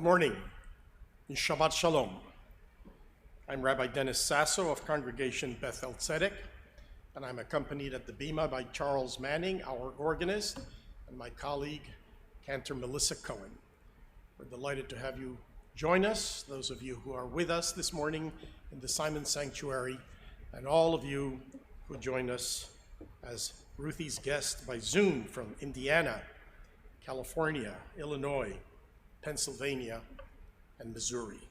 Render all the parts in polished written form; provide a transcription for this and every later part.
morning. Shabbat Shalom. I'm Rabbi Dennis Sasso of Congregation Beth-El, and I'm accompanied at the Bima by Charles Manning, our organist, and my colleague, Cantor Melissa Cohen. We're delighted to have you join us, those of you who are with us this morning in the Simon Sanctuary, and all of you who join us as Ruthie's guest by Zoom from Indiana, California, Illinois, Pennsylvania, and Missouri.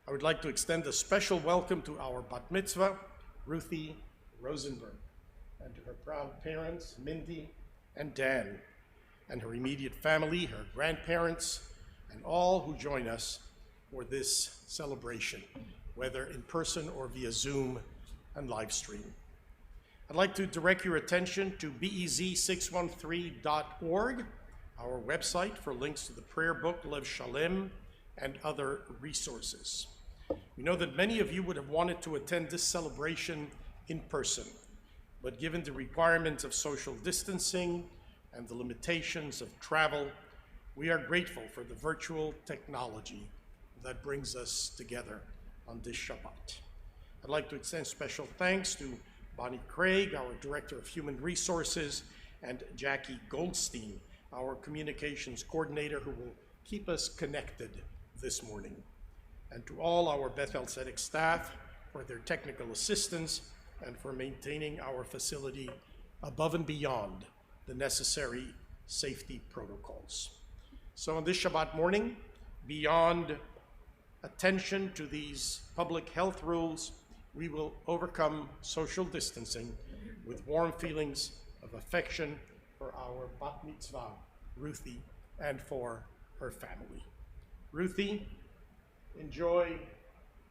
I would like to extend a special welcome to our Bat Mitzvah, Ruthie Rosenberg, and to her proud parents, Mindy and Dan, and her immediate family, her grandparents, and all who join us for this celebration, whether in person or via Zoom and live stream. I'd like to direct your attention to bez613.org, our website for links to the prayer book, Lev Shalem, and other resources. We know that many of you would have wanted to attend this celebration in person, but given the requirements of social distancing and the limitations of travel, we are grateful for the virtual technology that brings us together on this Shabbat. I'd like to extend special thanks to Bonnie Craig, our Director of Human Resources, and Jackie Goldstein, our communications coordinator, who will keep us connected this morning. And to all our Beth-El staff for their technical assistance and for maintaining our facility above and beyond the necessary safety protocols. So on this Shabbat morning, beyond attention to these public health rules, we will overcome social distancing with warm feelings of affection for our Bat Mitzvah, Ruthie, and for her family. Ruthie, enjoy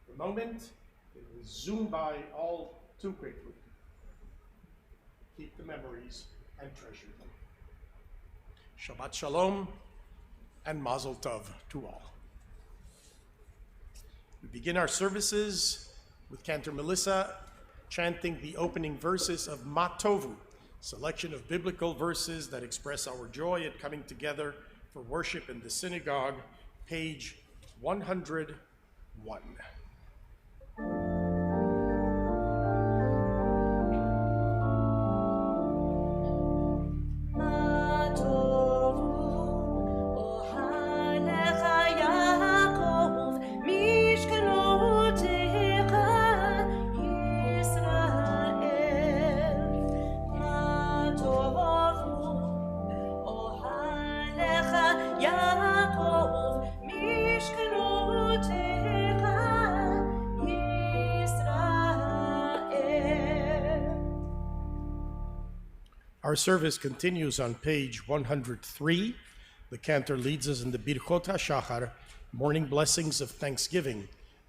the moment. It will zoom by all too quickly. Keep the memories and treasure them. Shabbat Shalom and Mazel Tov to all. We begin our services with Cantor Melissa chanting the opening verses of Ma Tovu, selection of biblical verses that express our joy at coming together for worship in the synagogue, page 101. Our service continues on page 103. The cantor leads us in the Birchot HaShachar, morning blessings of thanksgiving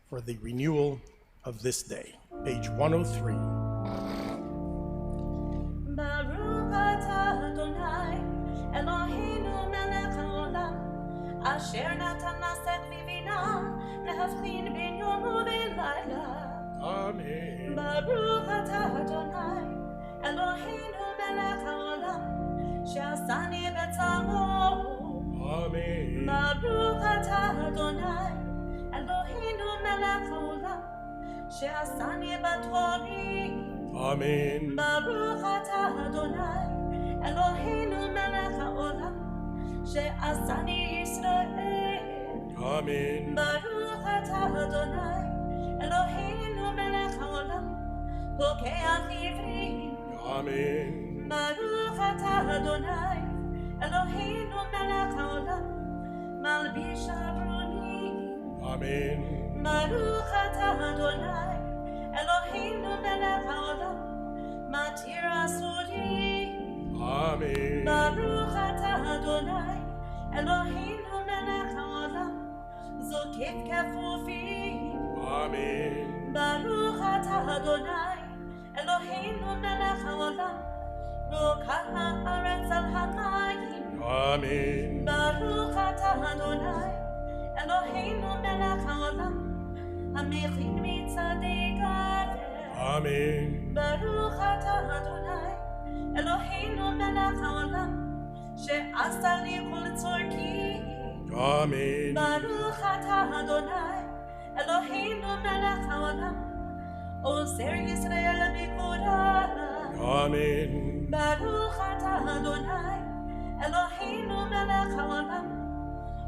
for the renewal of this day. Page 103. Baruch atah Adonai, Eloheinu melech haolam, asher natan lasek vivina, lehavchin ben yom u'v'layla. Amen. Baruch atah Adonai, Eloheinu melech haolam, she'asani b'tzamo. Amen. Baruch atah Adonai, Eloheinu melech haolam, she'asani b'torim. Amen. Baruch atah Adonai, Eloheinu melech haolam, she'asani Yisrael. Amen. Baruch atah Adonai, Eloheinu melech haolam, pokeach ivrim. Amen. Baruch atah Adonai, Eloheinu melech haolam, malbish abronim. Amen. Baruch atah Adonai, Eloheinu melech haolam, matir asurim. Amen. Baruch atah Adonai, Eloheinu melech haolam, zokef kefufim. Amen. Baruch atah Adonai, Eloheinu melech haolam, rokach haaretz al hamayim. Amen. Baruch atah Adonai, Eloheinu melech haolam, hamechin mitzadei gader. Amen. Baruch atah Adonai, Eloheinu melech haolam, she'asa li kol tzorki. Amen. Baruch atah Adonai, Eloheinu melech haolam, Ozer Yisrael b'kvodah. Amen. Baruch atah Adonai, Eloheinu melech haolam,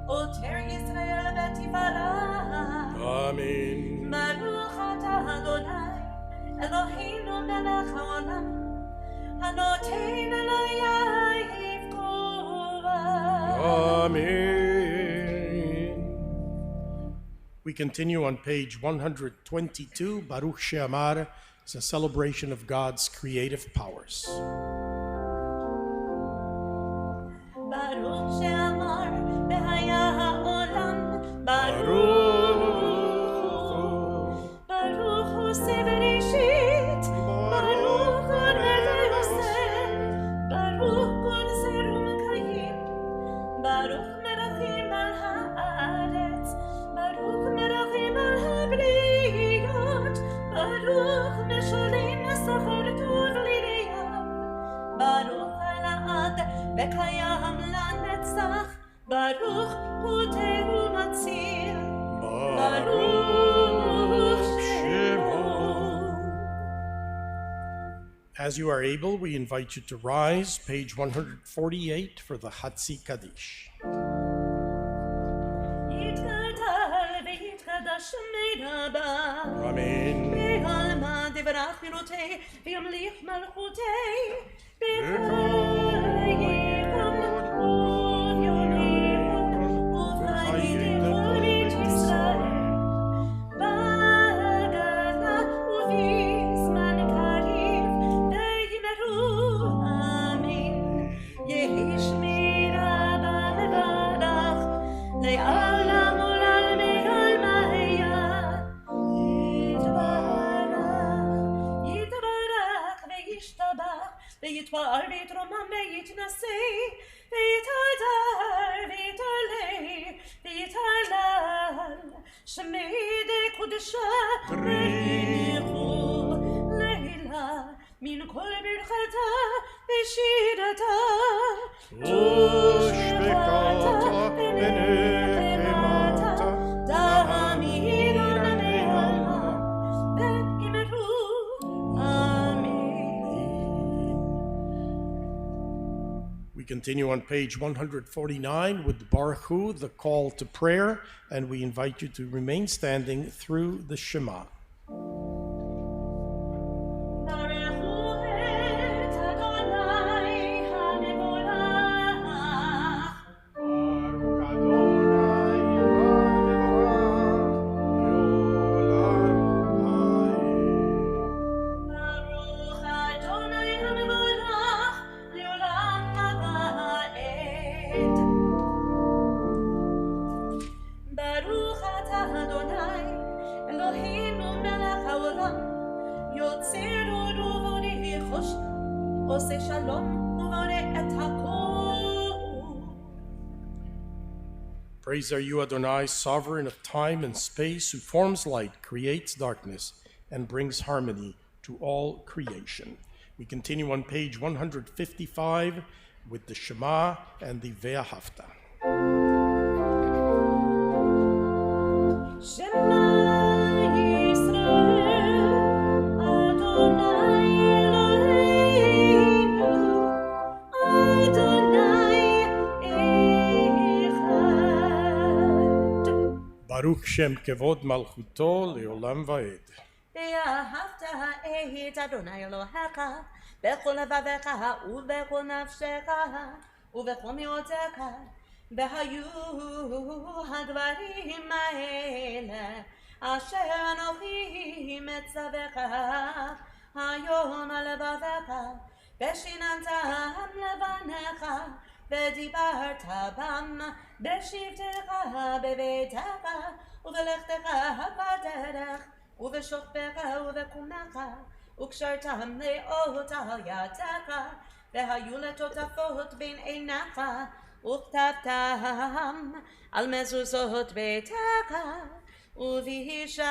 Ozer Yisrael b'tivarah. Amen. Baruch atah Adonai, Eloheinu melech haolam, Hanoten elayah kovah. Amen. We continue on page 122. Baruch She'amar is a celebration of God's creative powers. Baruch she'amar behaya ha'olam. Baruch. Baruch hu sebereshit. Baruch hu neveyoseh. Baruch kol zerum kayim. Baruch merachim al haaretz. Baruch merachim al habriyot. Baruch meshalim sachar tov l'iriyam. Baruch ala'ad v'kayam la'netzach. Baruch hu tehu matzil. Baruch Shemo. As you are able, we invite you to rise, page 148, for the Hatzi Kaddish. יתגדל ויתקדש שמי רבה. Amen. בעלמא דברך ברותי וימליך מלכותי. בכל יקום וביוניכם ובחיי כל בית ישראל. בגדה ובזמן קריב ויאמרו אמן. יהי שמי רבה לברך לעולם ולעלמי עלמיה. יתברך וישתבח ויתפאר ויתרומם ויתנשא ויתהדר ויתעלה ויתהלל שמי דקודשה בריחו לילה מן כל ברכתה ושירתה ושבחתה ונחמתה תאמין עולמי עלמא ואמרו אמן. We continue on page 149 with Baruch Hu, the call to prayer, and we invite you to remain standing through the Shema. ברכו את אדוני המבורך. ברוך אדוני המבורך לעולם ועד. ברוך אתה אדוני אלוהינו מלך העולם, יוצר אור ובורא חושך, עושה שלום ובורא את הכל. Praise are you, Adonai, sovereign of time and space, who forms light, creates darkness, and brings harmony to all creation. We continue on page 155 with the Shema and the Ve'ahavta. Shema Yisrael, Adonai Eloheinu, Adonai Echad. Baruch Shem Kevod Malchuto Leolam Vaed. ואהבת את אדוני אלוהיך בכל לבביך ובכל נפשך ובכל מאודך. והיו הדברים האלה אשר אנוכי מצווך היום על לבביך, ושיננתם לבניך ודיברת בם בשבתך בביתך ובלכתך בדרך ובשוכבך ובקומך, וקשרתם לאות על ידך, והיו לטוטפות בין עיניך, וכתבתם על מזוזות ביתך ובשעריך.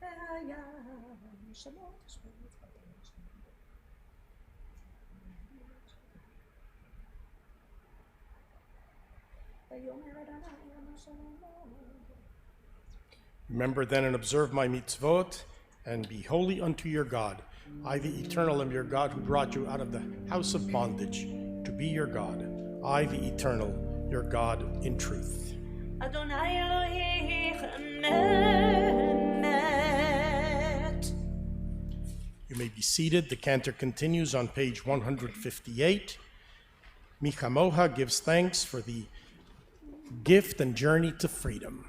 והיה שלום. Remember then and observe my mitzvot, and be holy unto your God. I, the Eternal, am your God, who brought you out of the house of bondage to be your God. I, the Eternal, your God in truth. Adonai Elohim emet. You may be seated. The cantor continues on page 158. Michamoha gives thanks for the gift and journey to freedom.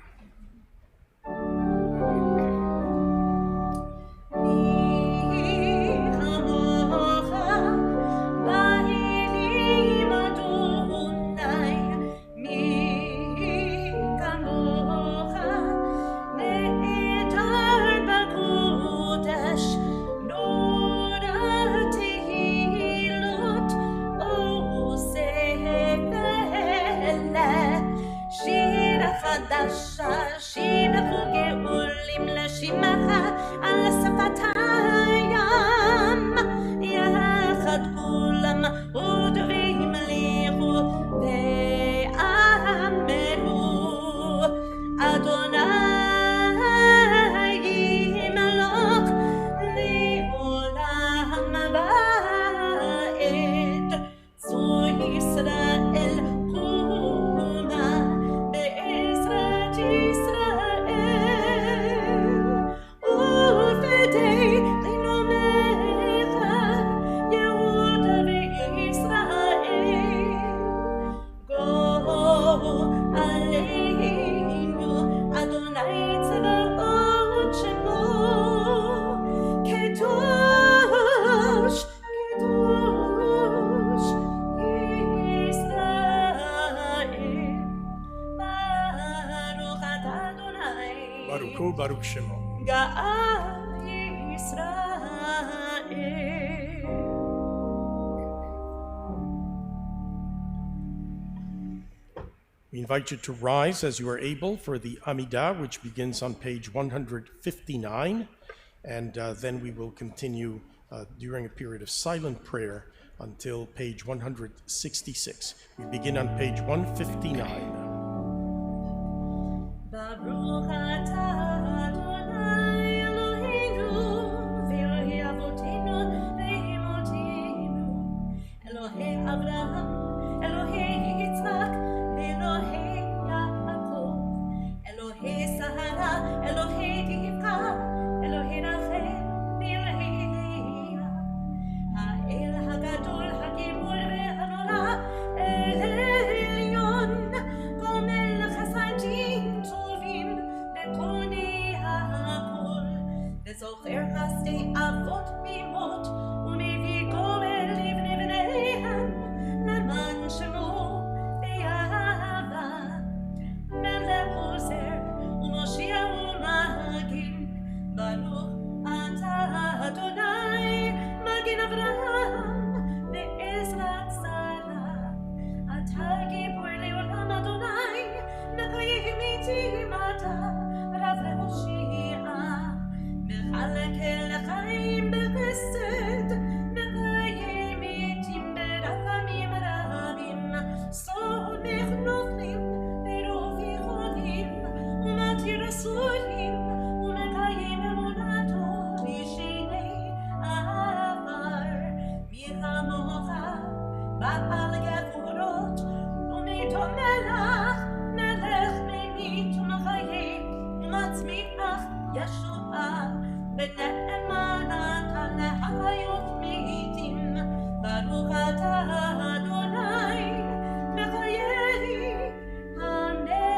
Baruch Shemo. We invite you to rise as you are able for the Amidah, which begins on page 159, and then we will continue during a period of silent prayer until page 166. We begin on page 159. Baruch atah Adonai Eloheinu, v'Elohei Avotenu v'Emotenu, Elohei Avraham, Elohei Yitzchak, v'Elohei Yaakov, Elohei Sahara, Elohei Rivka, Elohei Rachel, v'Elohei Leah, Ha'el Hagadol Hagibur v'Hanora, El Elyon, Gomel Chasadim Tovim, Bekoni HaKol, V'Zocher Chasdei Avot Bimot, U'Mevi Gomel Livnei Bneihem, Leman Shemo Be'ahava, Melech Ozer, U'Moshiach U'Magin, Baruch atah Adonai, Magin Avraham, Be'ezrat Sarah, Atah Gibor Le'olam Adonai, Mekayim Itim Ata, Rav Le'Hoshiach, Mechalek el Chaim B'Chesed, Mekayim Itim B'Rachamim Rabim, Somech Nochlim, Berov Yichodim, Umatir Asurim, Umekayim Emunato, Rishinei Avar, Michamocha, Ba'al Gevurot, Umito Melach, Melech Menit Umachayim, Umatzmiach Yeshua, B'Ne'emanat Alehayot Meitim, Baruch atah Adonai, Mechayei HaMeitim.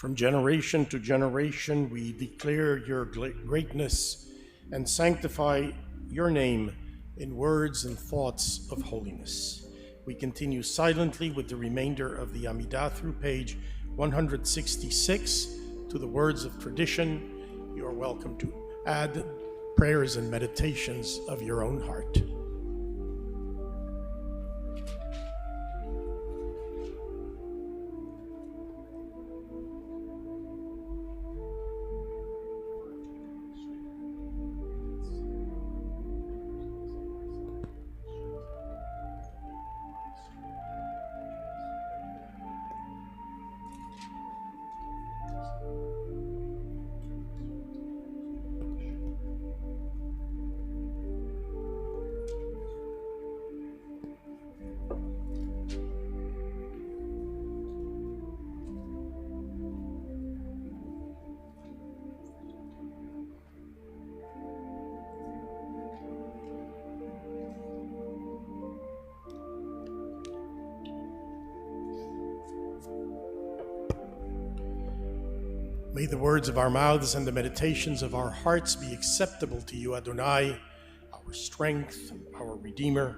From generation to generation, we declare your greatness and sanctify your name in words and thoughts of holiness. We continue silently with the remainder of the Amidah through page 166 to the words of tradition. You are welcome to add prayers and meditations of your own heart. May the words of our mouths and the meditations of our hearts be acceptable to you, Adonai, our strength and our Redeemer.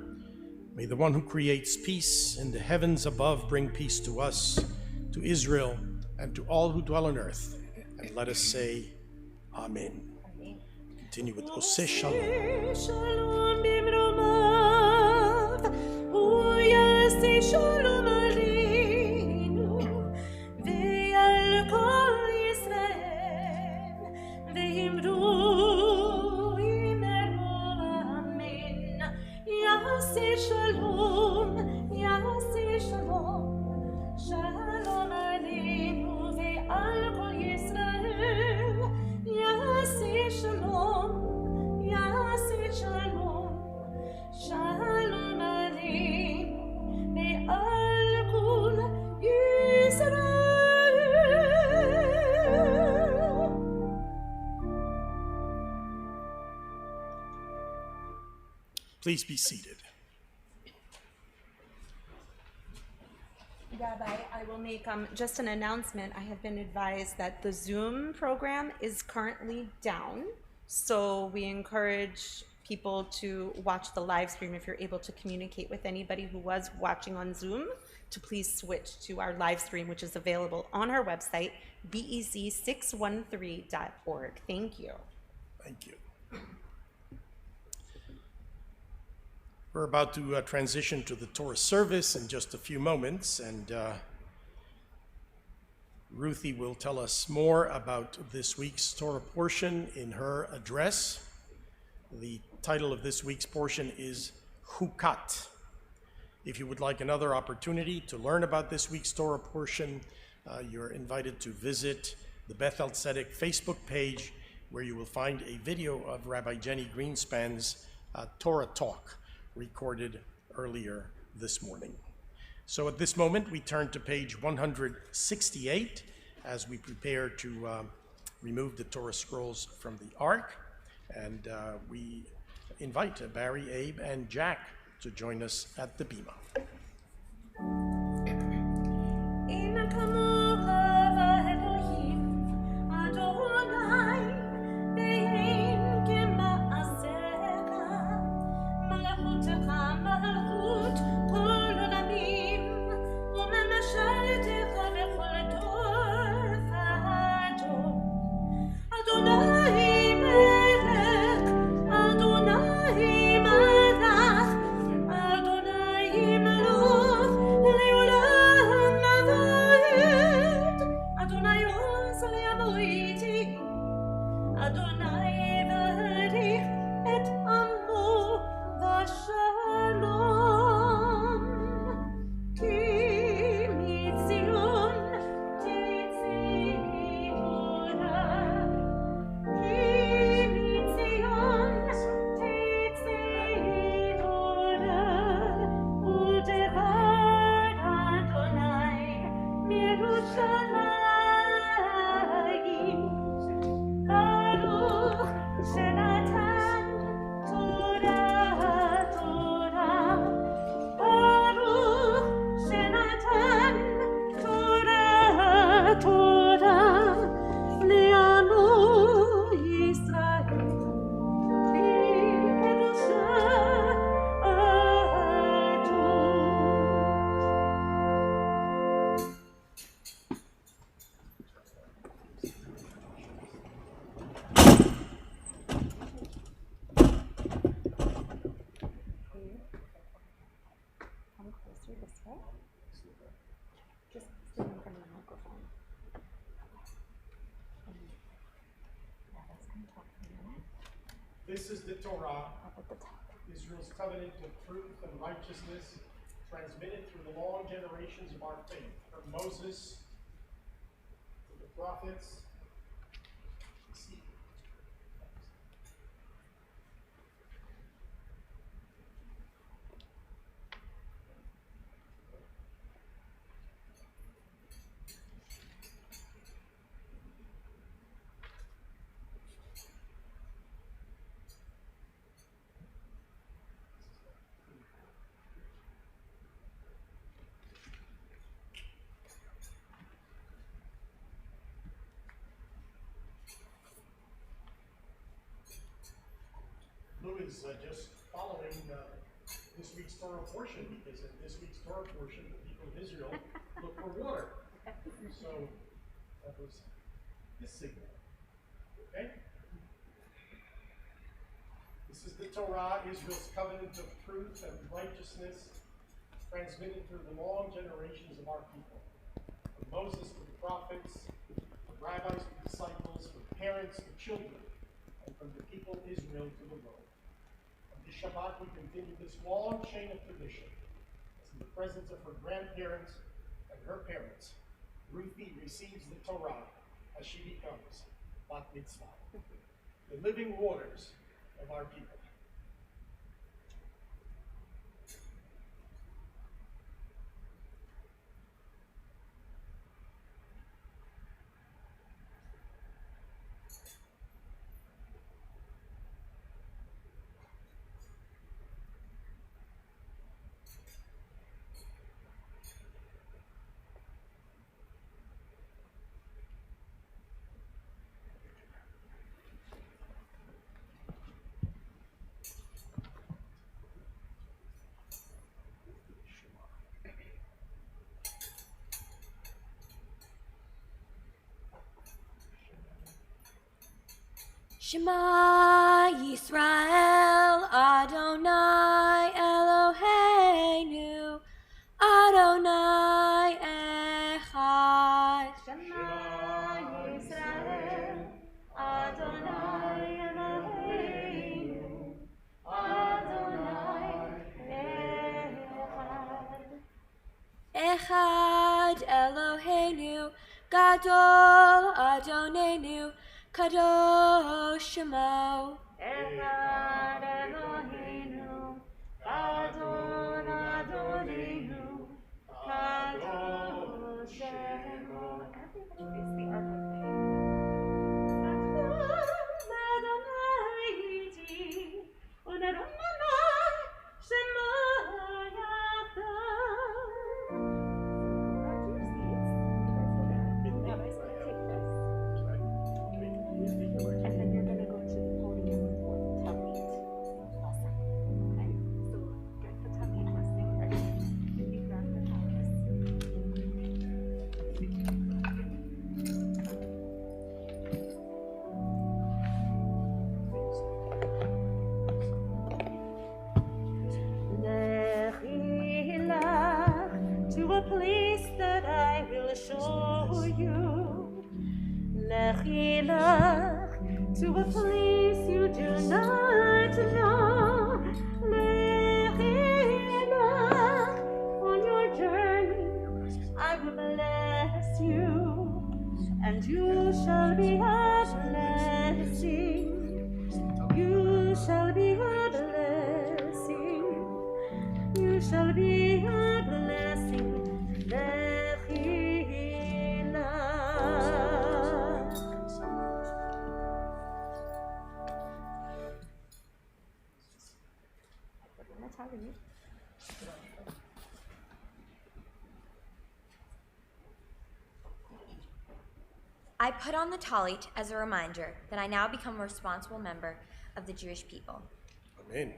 May the one who creates peace in the heavens above bring peace to us, to Israel, and to all who dwell on earth. And let us say, Amen. Amen. Continue with Oseh Shalom. Shalom bimromav, uyaseh shalom aleinu, ve'al kol Yisrael, ve'imru imeru amen. Yaseh shalom, shalom aleinu, ve'al kol Yisrael, yaseh shalom, shalom aleinu, ve'al kol Yisrael. Please be seated. Rabbi, I will make just an announcement. I have been advised that the Zoom program is currently down, so we encourage people to watch the live stream. If you're able to communicate with anybody who was watching on Zoom, to please switch to our live stream, which is available on our website, bec613.org. Thank you. Thank you. We're about to transition to the Torah service in just a few moments, and Ruthie will tell us more about this week's Torah portion in her address. The title of this week's portion is Chukat. If you would like another opportunity to learn about this week's Torah portion, you're invited to visit the Beth-El Facebook page, where you will find a video of Rabbi Jenny Greenspan's Torah talk, recorded earlier this morning. So at this moment, we turn to page 168 as we prepare to remove the Torah scrolls from the Ark. And we invite Barry, Abe, and Jack to join us at the Bima. Adonai melech, Adonai This is the Torah, Israel's covenant of truth and righteousness, transmitted through the long generations of our faith, from Moses to the prophets. Lou is just following this week's Torah portion, because in this week's Torah portion, the people of Israel look for water. So that was this signal. Okay? This is the Torah, Israel's covenant of truth and righteousness, transmitted through the long generations of our people. From Moses to the prophets, from rabbis to disciples, from parents to children, and from the people of Israel to the world. On this Shabbat, we continue this long chain of tradition, as in the presence of her grandparents and her parents, Ruthie receives the Torah as she becomes Beth-EL, the living waters of our people. Shema Yisrael, Adonai Eloheinu, Adonai Echad. Shema Yisrael, Adonai Eloheinu, Adonai Echad. Echad Eloheinu, Gadol Adonenu, Kadosh Shemo. Echad Eloheinu, Adon Adonenu, Kadosh Shemo. It's the ark of and then you're going to go to the podium for Talmud lesson. Okay? So get the Talmud lesson ready. You grab the tablets. To a place that I will show you. Lechilach, to a place you do not know. Lechilach, on your journey I will bless you, and you shall be a blessing. You shall be a blessing. You shall be a blessing. I put on the talit as a reminder that I now become a responsible member of the Jewish people. Amen.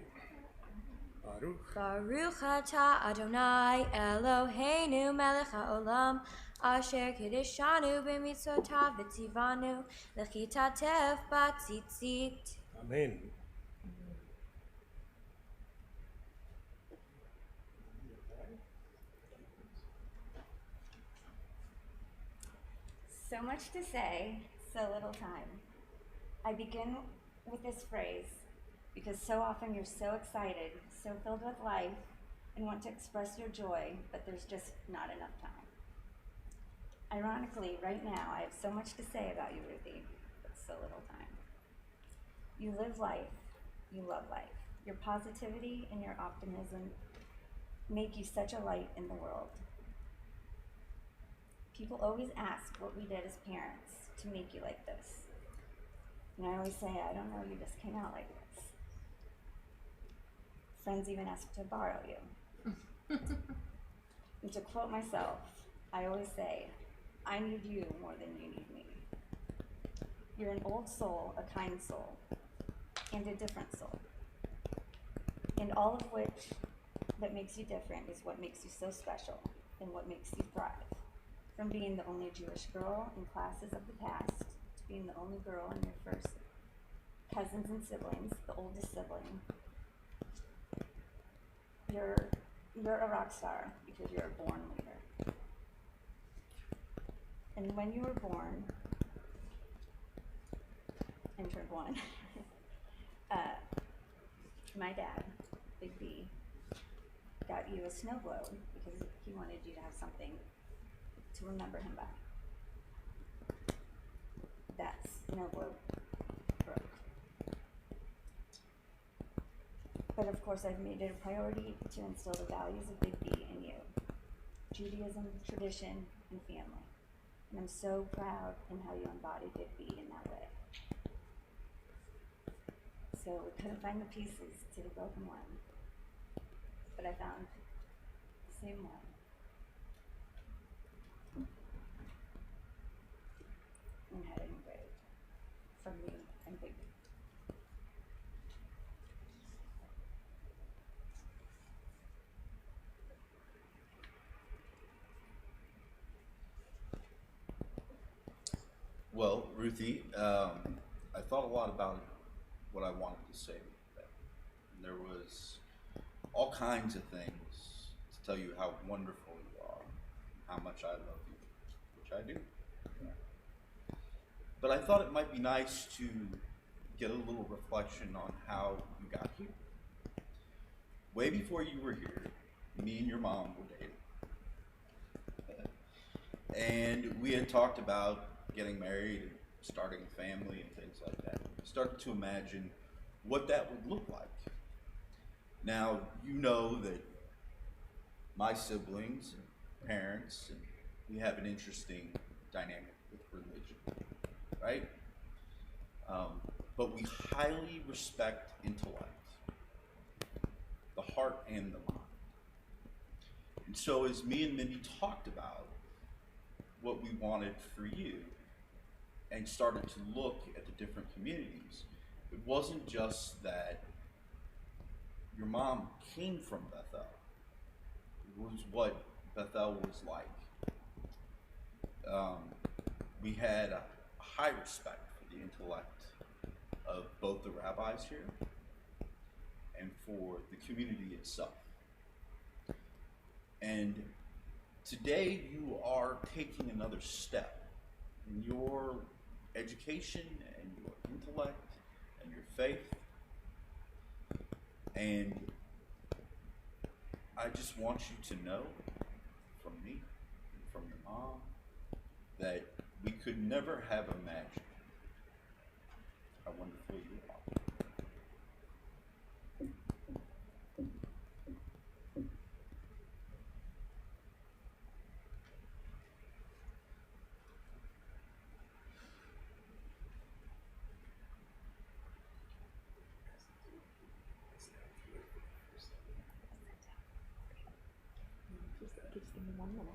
Baruch. Baruch atah Adonai Eloheinu melech haolam asher kiddushanu b'mitzvotav v'tzivanu lechitatef batzitzit. Amen. So much to say, so little time. I begin with this phrase, because so often you're so excited, so filled with life, and want to express your joy, but there's just not enough time. Ironically, right now, I have so much to say about you, Ruthie, but so little time. You live life, you love life. Your positivity and your optimism make you such a light in the world. People always ask what we did as parents to make you like this. And I always say, I don't know, you just came out like this. Friends even ask to borrow you. And to quote myself, I always say, I need you more than you need me. You're an old soul, a kind soul, and a different soul. And all of which that makes you different is what makes you so special and what makes you thrive. From being the only Jewish girl in classes of the past to being the only girl in your first cousins and siblings, the oldest sibling. You're a rock star because you're a born leader. And when you were born and turned one, my dad, Big B, got you a snow globe because he wanted you to have something to remember him by. That snow globe broke. But of course, I've made it a priority to instill the values of Big B in you. Judaism, tradition, and family. And I'm so proud in how you embody Big B in that way. So we couldn't find the pieces to the broken one, but I found the same one. And had it engraved from me and Big B. Well, Ruthie, I thought a lot about what I wanted to say. There was all kinds of things to tell you how wonderful you are, how much I love you, which I do. But I thought it might be nice to get a little reflection on how you got here. Way before you were here, me and your mom were dating. And we had talked about getting married and starting a family and things like that. We started to imagine what that would look like. Now, you know that my siblings and parents, and we have an interesting dynamic with religion, right? But we highly respect intellect, the heart and the mind. And so as me and Mindy talked about what we wanted for you, and started to look at the different communities, it wasn't just that your mom came from Beth-El. It was what Beth-El was like. We had a high respect for the intellect of both the rabbis here and for the community itself. And today you are taking another step in your education and your intellect and your faith. And I just want you to know from me and from your mom that we could never have imagined how wonderful you are. Just give me 1 minute.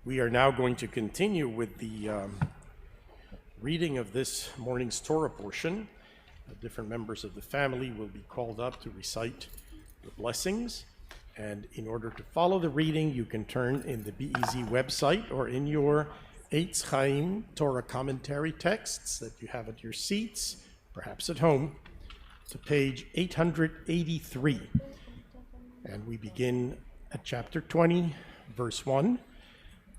We are now going to continue with the reading of this morning's Torah portion. Different members of the family will be called up to recite the blessings. And in order to follow the reading, you can turn in the BEZ website or in your Eitz Chaim Torah commentary texts that you have at your seats, perhaps at home, to page 883. And we begin at chapter 20, verse 1.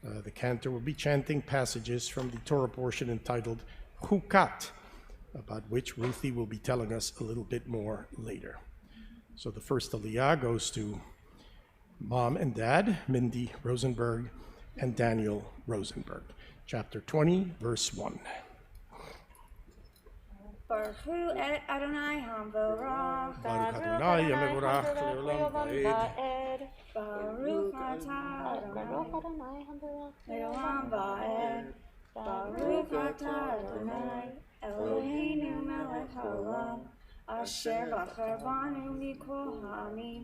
The cantor will be chanting passages from the Torah portion entitled Chukat, about which Ruthie will be telling us a little bit more later. So the first aliyah goes to Mom and Dad, Mindy Rosenberg and Daniel Rosenberg. Chapter 20, verse 1. Baruch Hu et Adonai HaMevorach. Baruch Adonai HaMevorach le'olam va'ed. Baruch atah Adonai le'olam va'ed. Baruch atah Adonai Eloheinu melech haolam, asher bachar banu mikol ha'amim,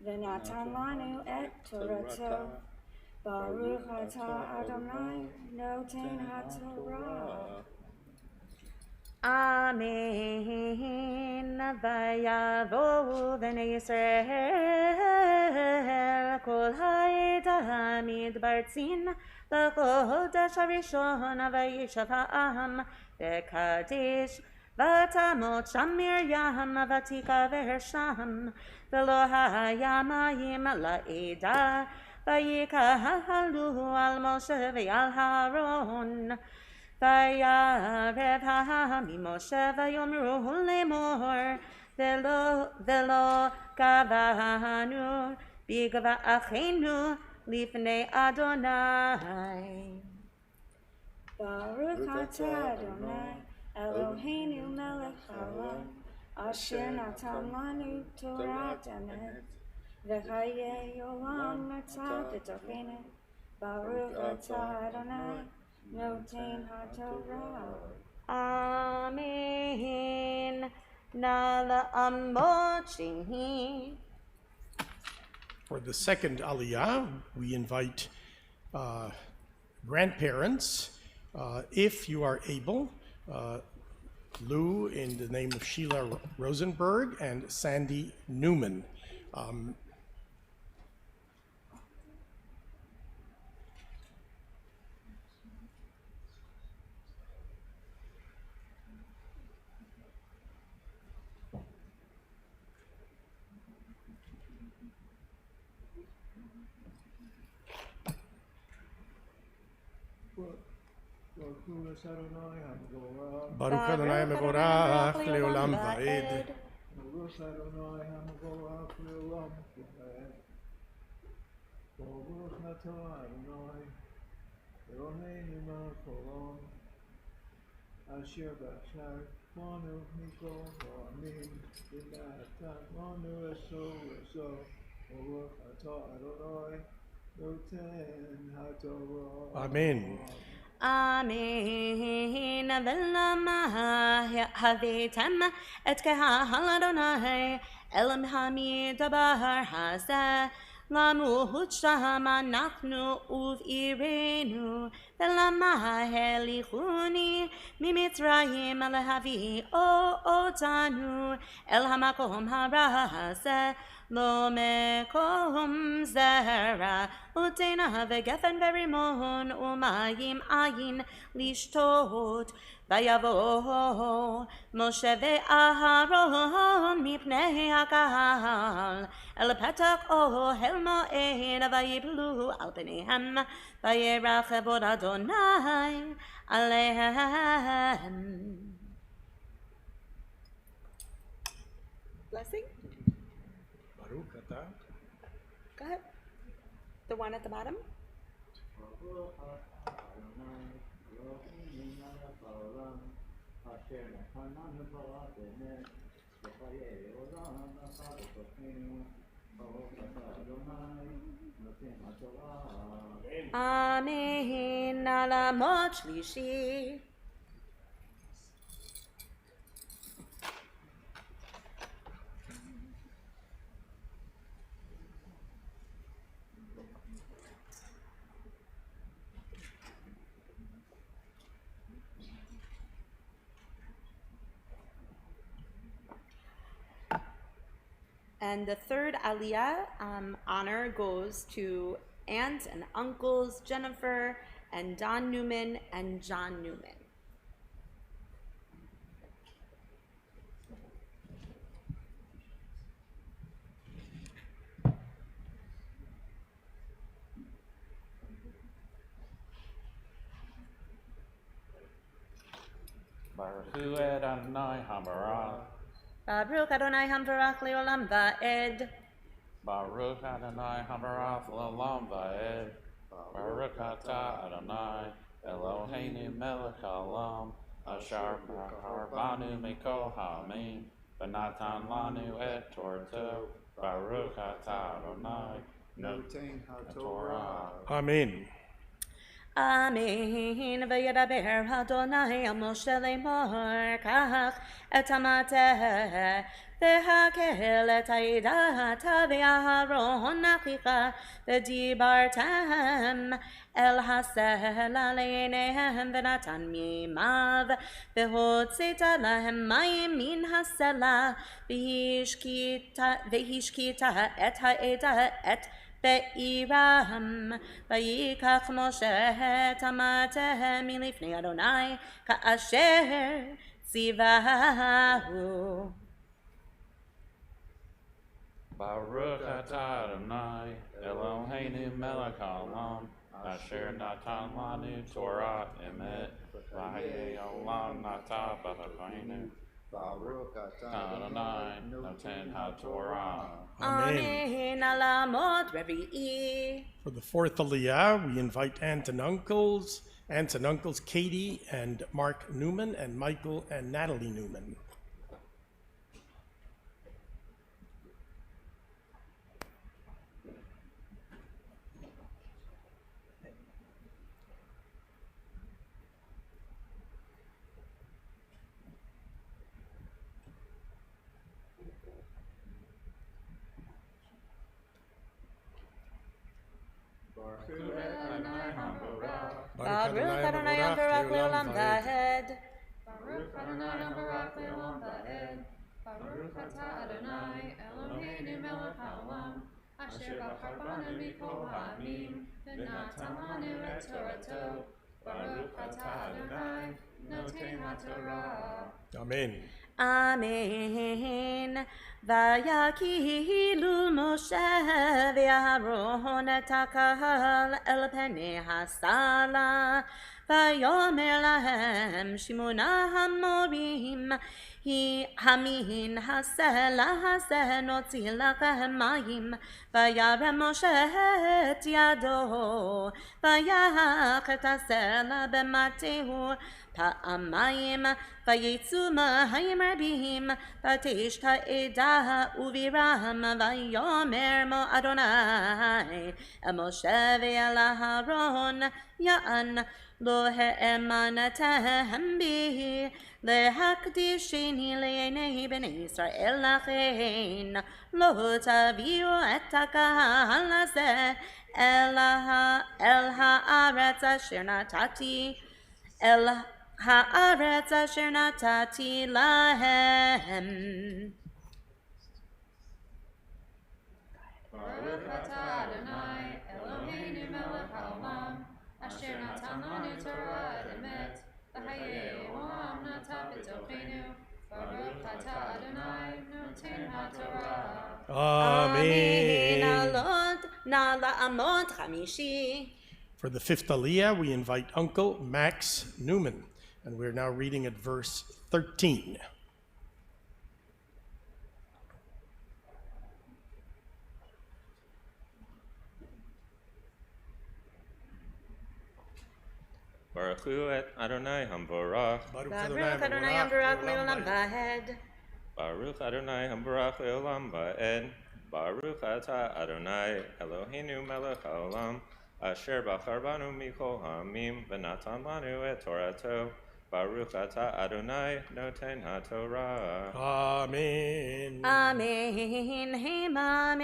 v'natan lanu et Torato. Baruch atah Adonai noten haTorah. Amen. Vayavo bnei Yisrael kol ha'eda midbartzin b'chodesh harishon vayishav ha'am b'kadesh v'tamot sham Miriam v'tikaver sham v'lo haya mayim la'eda v'yikahalu al Moshe v'al Haron. Vayarev Moshe vayomru lemor velo gavanu bigava achenu lifnei Adonai. Baruch atah Adonai Eloheinu melech haolam, asher natan lanu Torat emet, v'chayei olam netzah b'tochenu. Baruch atah Adonai noten haTorah. Amen. Nala amochi. For the second aliyah, we invite grandparents, if you are able, Lou in the name of Sheila Rosenberg and Sandy Newman. Baruch Adonai HaMevorach le'olam va'ed. Baruch Adonai HaMevorach le'olam va'ed. Baruch atah Adonai Eloheinu melech haolam, asher bachar banu mikol ha'amim, v'natan lanu eso. Baruch atah Adonai noten haTorah. Amen. Amen. Velama havetem et kehal Adonai elam hamid bar hazeh lamu hutsham anachnu uv'irenu velama helichuni mimitzrayim lehavi otanu el hamakom harazeh lo mekom zera utena vegefen verimon umayim ayin lishtot vayavo Moshe ve'aharon mipnei hakahal el petak ohel moed vayiplu al pneihem vayerach kavod Adonai alehem. Blessing? Baruch atah. Go ahead. The one at the bottom. Amen. Alamot shlishi. And the third Aliyah honor goes to aunts and uncles Jennifer and Don Newman and John Newman. Baruch Hu Adonai Habarach. Baruch Adonai Hamvarach Leolam Va'ed. Baruch Adonai Habarach L'olam Va'ed. Baruch Atah Adonai Eloheinu Melech Haolam Asher B'Harbanu Mikol Ha'amim V'natan Lanu Et Torto. Baruch Atah Adonai Notain HaTorah. Amen. Amen. V'yedaber Adonai al Moshe lemor kach et hamateh v'hakel et ha'idata v'aharon achicha v'dibartem el hasela le'eineihem v'natan mimav v'hotzeta lahem mayim min hasela v'hishkita et ha'eda et Be'iram, vayikach Moshe tamateh milifnei Adonai ka'asher tzivahu. Baruch Atah Adonai Eloheinu Melech Haolam Asher Natan Lanu Torah Emet V'Hayei Olam Nata B'Hakoinu Baruch Atah Adonai Noten HaTorah. Amen. Alamot Revi'i. For the fourth Aliyah, we invite aunts and uncles Katie and Mark Newman and Michael and Natalie Newman. Baruch Adonai Hamvarach Leolam Va'ed. Baruch Adonai Hamvarach Leolam Va'ed. Baruch Atah Adonai Eloheinu Melech Haolam Asher B'Harbanu Mikol Ha'amim V'natan Lanu Et Torato. Baruch Atah Adonai Noten HaTorah. Amen. Amen. Vayakilu Moshe v'Aharon et hakahal el penei hasala. Vayomer lahem Shimona hamorim hi hamin hasela hasenotzi lachem mayim. Vayarem Moshe et yado vayach et hasela b'matehu Pa'amayim vayetzu mahayim rabim v'teish ha'edah uviram vayomer mo Adonai el Moshe ve'el Aharon ya'an lo he'emanatem bihi lehakdisheni le'enei bnei Yisrael lachein lo taviu et hakahal hazeh el ha'aretz asher natati el ha'aretz asher natati lahem. Baruch Atah Adonai Eloheinu Melech Haolam Asher Natan Lanu Torah et Emet V'Hayei Olam Nata B'Tocheinu. Baruch Atah Adonai Noten HaTorah. Amen. Nala amot chamishi. For the fifth Aliyah, we invite Uncle Max Newman, and we're now reading at verse 13. Baruch Hu Adonai Hamvarach. Baruch Adonai Hamvarach Leolam Va'ed. Baruch Adonai Hamvarach Leolam Va'ed. Baruch Atah Adonai Eloheinu Melech Haolam Asher B'Harbanu Mikol Ha'amim V'natan Lanu Et Torato. Baruch Atah Adonai Noten HaTorah. Amen. Amen. Hema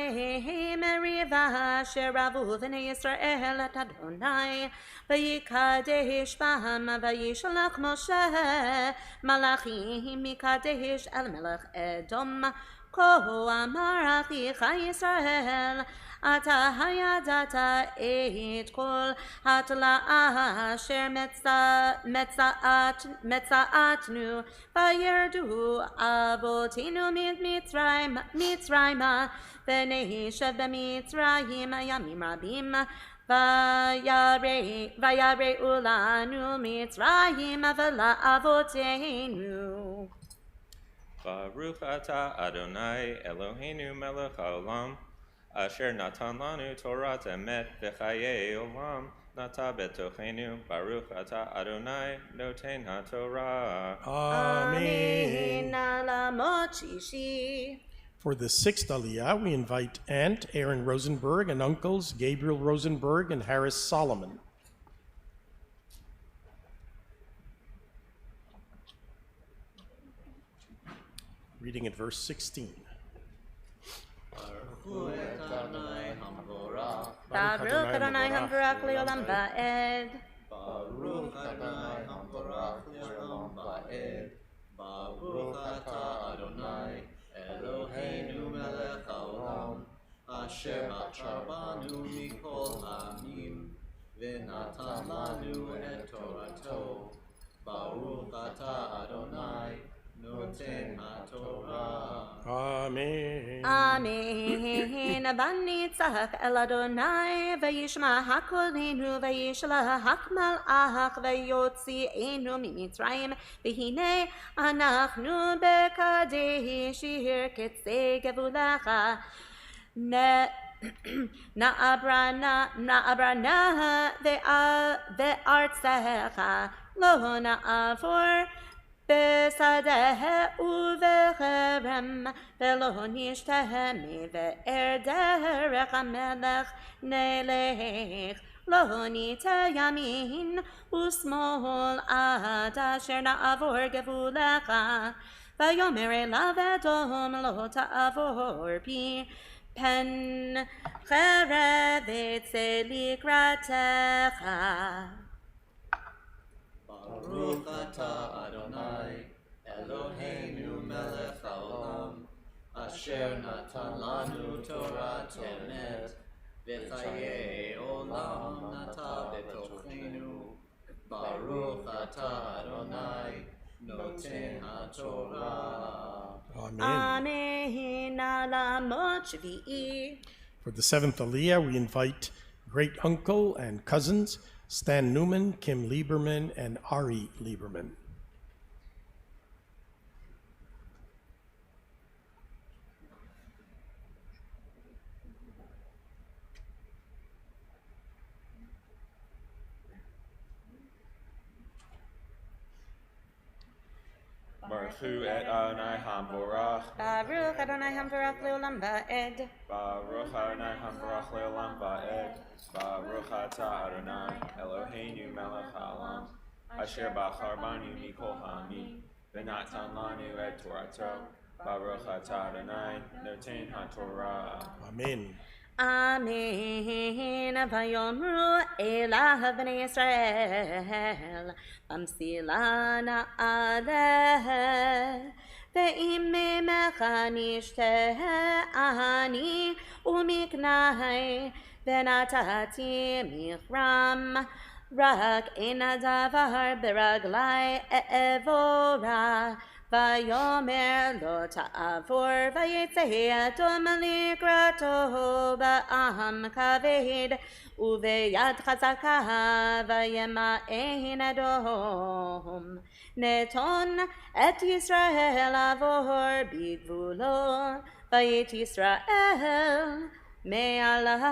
meriva sheravu v'nei Yisrael et Adonai v'yikadesh b'ham v'yishalach Moshe malachim mikadesh el melech Edom כה אמר אחיך ישראל, אתה הידעת את כל התלאה אשר מצאתנו, וירדו אבותינו מצרימה, ונשב במצרים ימים רבים, ויראו לנו מצרים ולאבותינו. Baruch atah Adonai Eloheinu melech haolam, asher natan lanu Torat emet v'chayei olam, nata betochenu. Baruch atah Adonai noten haTorah. Amen. Alamot shishi. For the sixth Aliyah, we invite Aunt Aaron Rosenberg and uncles Gabriel Rosenberg and Harris Solomon. Reading at verse 16. Baruch Adonai hamvorach leolam va'ed. Baruch Adonai hamvorach leolam va'ed. Baruch atah Adonai Eloheinu melech haolam, asher bachar banu mikol ha'amim, v'natan lanu et Torato. Baruch atah Adonai noten haTorah. Amen. Amen. Vanitzach el Adonai, vayishma hakolenu, vayishlach malach, vayotzienu mimitzrayim, v'hine anachnu bekadesh ketzei gevulacha. Na'abrana ve'artzecha, lo na'avor בשדה ובחרם, ולא נשתהה מבאר דרך המלך נלך. לא ניטה ימין ושמאל עד אשר נעבור גבולך. ויאמר אליו אדום לא תעבור בי, פן חרב אצא לקראתך. Baruch atah Adonai Eloheinu melech haolam, asher natan lanu Torat emet, v'chayei olam nata betochenu. Baruch atah Adonai noten haTorah. Amen. Amen. Alamot shvi'i. For the seventh Aliyah, we invite great uncle and cousins Stan Newman, Kim Lieberman, and Ari Lieberman. Baruch et Adonai hamvorach. Baruch Adonai hamvorach leolam va'ed. Baruch Adonai hamvorach leolam va'ed. Baruch atah Adonai Eloheinu melech haolam, asher bachar banu mikol ha'amim, v'natan lanu et Torato. Baruch atah Adonai noten haTorah. Amen. Amen. Vayomru elav bnei Yisrael, b'msila na'aleh, ve'im mimecha nishteh ani umiknai, ונתתי מכרם, רק אין הדבר ברגלי אעבורה. ויאמר לא תעבור, ויצא אדום לקראתו בעם כבד, וביד חזקה וימאן אדום. נתון את ישראל עבור בגבולו, ואת ישראל מעליו.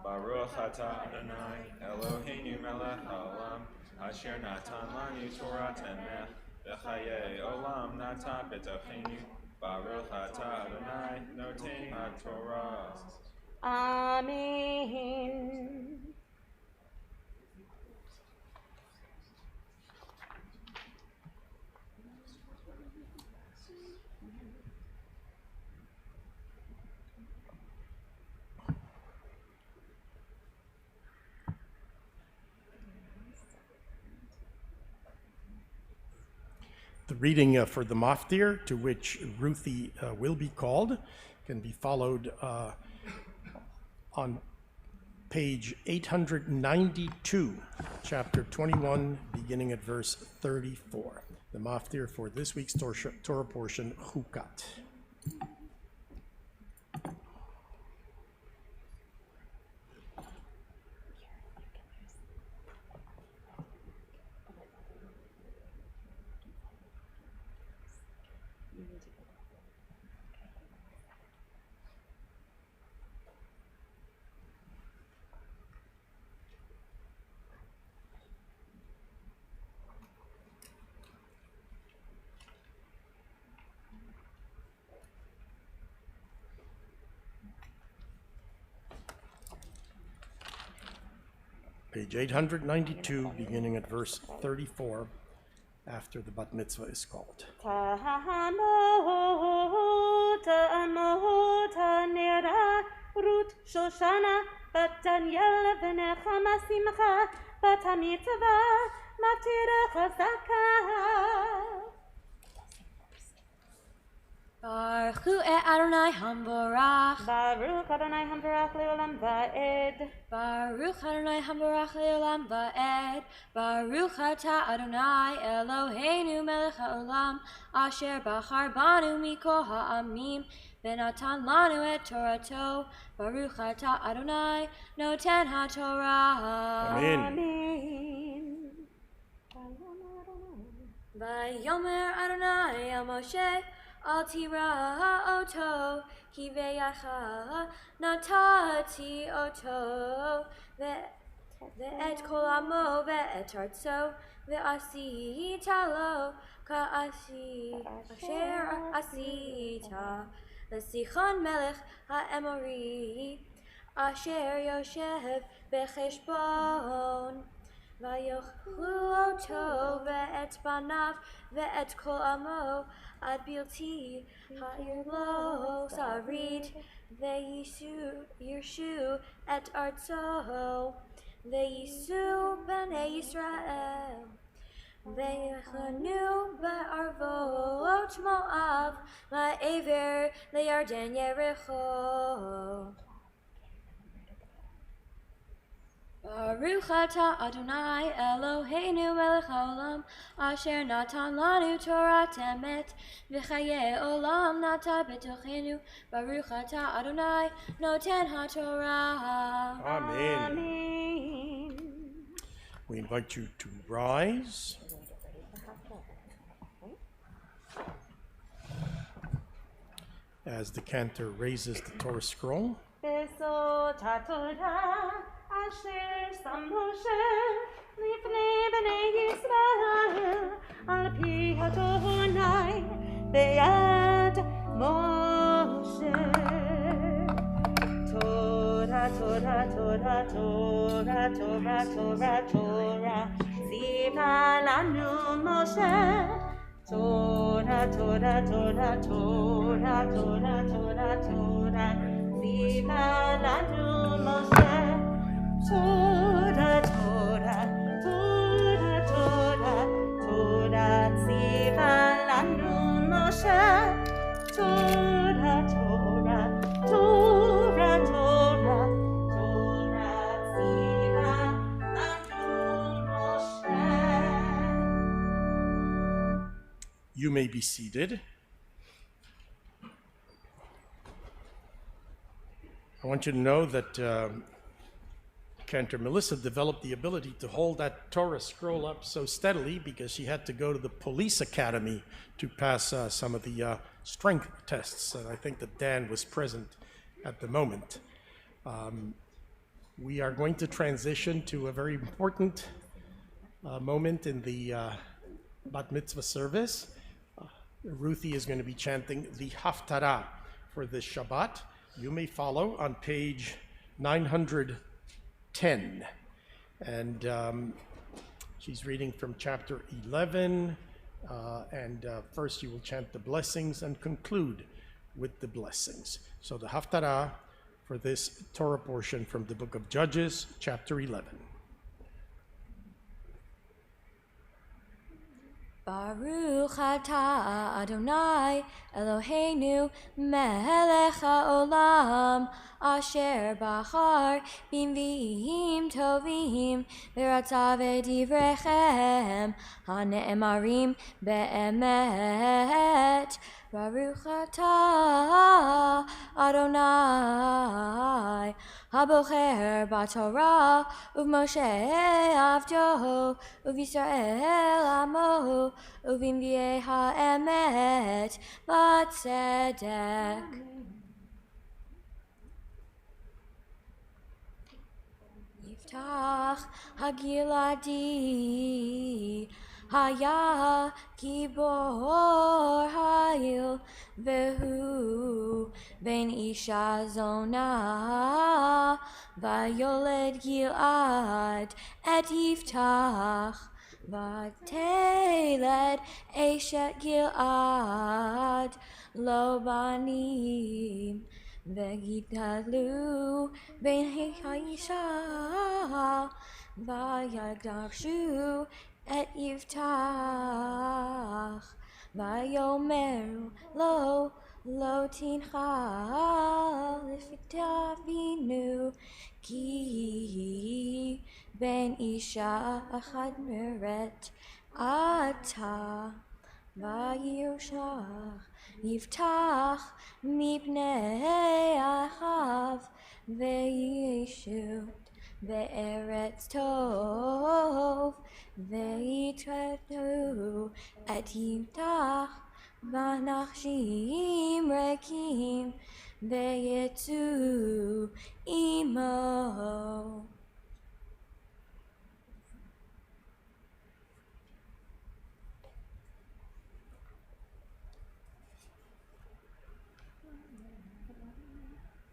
Baruch atah Adonai Eloheinu melech haolam, asher natan lanu Torat emet, v'chayei olam nata betochenu. Baruch atah Adonai noten haTorah. Amen. The reading for the maftir, to which Ruthie will be called, can be followed on page 892, chapter 21, beginning at verse 34. The maftir for this week's Torah portion, Chukat. Page 892, beginning at verse 34, after the bat mitzvah is called. Ruth Shoshana bat Daniel v'nechama simcha bat hamitzvah matira chazaka. Baruch hu Adonai hamborach. Baruch Adonai hamborach leolam va'ed. Baruch Adonai hamborach leolam va'ed. Baruch atah Adonai Eloheinu melech haolam asher bachar banu mikol ha'amim v'natan lanu et Torato. Baruch atah Adonai noten ha'torah. Amen. Vayomer Adonai el Moshe Al tira oto ki ve'yacha natati oto ve'et kol amo ve'et artso ve'asita lo ka'asi asher asita l'sichon melech ha'emori asher yoshev b'cheshbon Vayochlu oto ve'et banav ve'et kol amo ad bilti ha'ir lo sarit ve'yishu et artso ve'yisu b'nei Yisrael ve'yechanu be'arvot Moav la'ever le'Yarden Yericho. Baruch atah Adonai Eloheinu melech haolam asher natan lanu Torah emet v'chayei olam nata b'tochenu. Baruch atah Adonai noten ha'torah. Amen. We invite you to rise. As the cantor raises the Torah scroll. Asher sam Moshe lifnei bnei Yisrael al pi Adonai be'ad Moshe. Torah, Torah, Torah, Torah, Torah, Torah, Torah, ziva lanu Moshe. Torah, Torah, Torah, Torah, Torah, Torah, Torah, ziva lanu Moshe. Torah, Torah, Torah, Torah, Torah, tziva lanu Moshe. Torah, Torah, Torah, Torah, Torah, tziva lanu Moshe. You may be seated. I want you to know that Cantor Melissa developed the ability to hold that Torah scroll up so steadily because she had to go to the police academy to pass some of the strength tests. And I think that Dan was present at the moment. We are going to transition to a very important moment in the Bat Mitzvah service. Ruthie is going to be chanting the Haftarah for this Shabbat. You may follow on page 910. And she's reading from chapter 11. And first you will chant the blessings and conclude with the blessings. So the Haftarah for this Torah portion from the book of Judges, chapter 11. Baruch atah Adonai Eloheinu melech haolam asher bachar b'nviim tovim v'ratzav v'divrechem hane'emarim be'emet. Baruch atah Adonai habocher b'Torah u'Moshe avdo u'Yisrael amo u'v'nviei ha'emet b'tzedek. Yiftach Hagiladi Haya Gibor Hayil Vehu Ben Isha Zona Vayoled Gilad Et Yiftach Vateled Eshet Gilad Lo Banim V'gidlu ben ha'isha v'yagdarshu et Yiftach v'yomeru lo tincha l'fitavinu ki ben isha achad meret ata v'yirshach Yiftach mipnei achav ve'yishut ve'eretz tov ve'yitretu et Yiftach v'nachshim rekim ve'yetzu imo.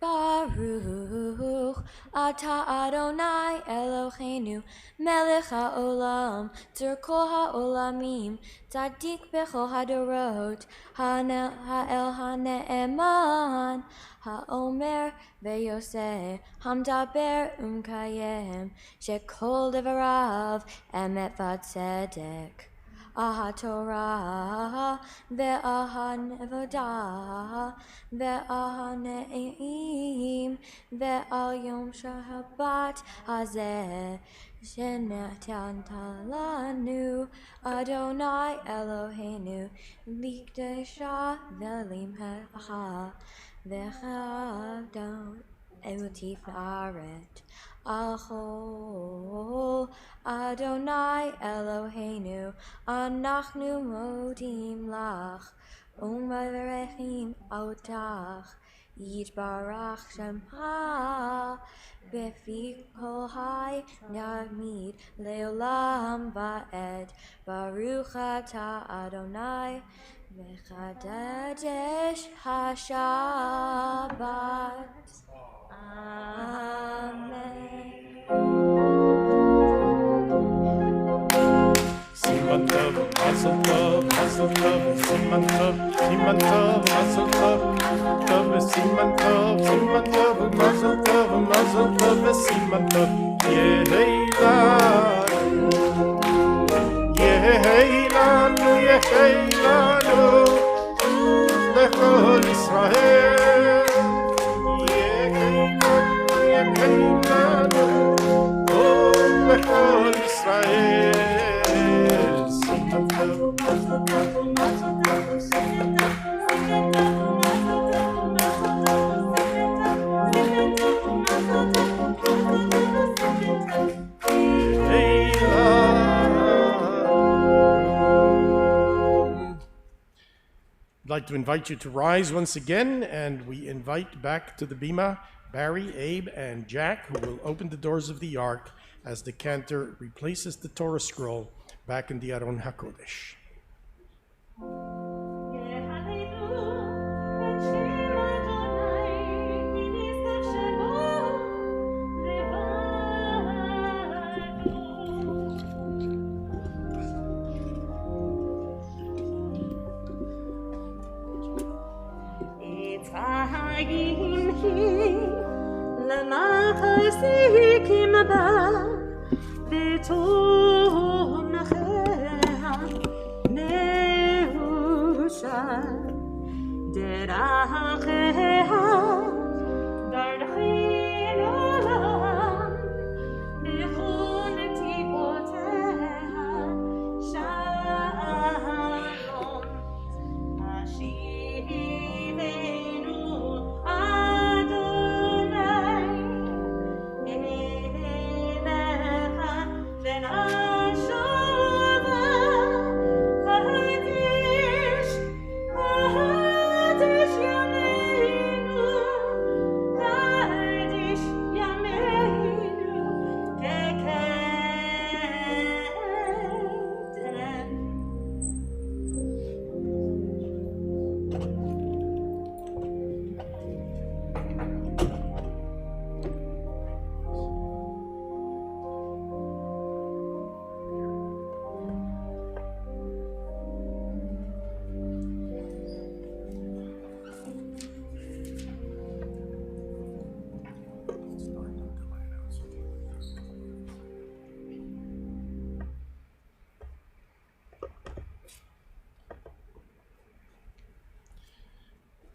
Baruch atah Adonai Eloheinu melech haolam tzur kol haolamim tzadik bechol hadorot ha'el hane'eman ha'omer ve'yoseh hamdaber umkayem shekol devarav emet v'tzedek. Aha Torah ve'aha nevodah ve'aha ne'im ve'al yom Shabbat hazeh shenatan lanu Adonai Eloheinu likdesha ve'limcha ve'chavdon eutifaret Achol Adonai Eloheinu Anachnu modim lach U'maverechim otach Yitbarach Shemcha Befi kol hai Yamid Leolam va'ed Baruch atah Adonai V'chadadesh HaShabbat. Amen. Siman tov, mazel tov, siman tov, mazel tov, siman tov, mazel tov, siman tov, yeheilanu, lechol Yisrael, yeheilanu, lechol Yisrael. I'd like to invite you to rise once again, and we invite back to the bima Barry, Abe, and Jack, who will open the doors of the Ark as the cantor replaces the Torah scroll back in the Aron HaKodesh. Let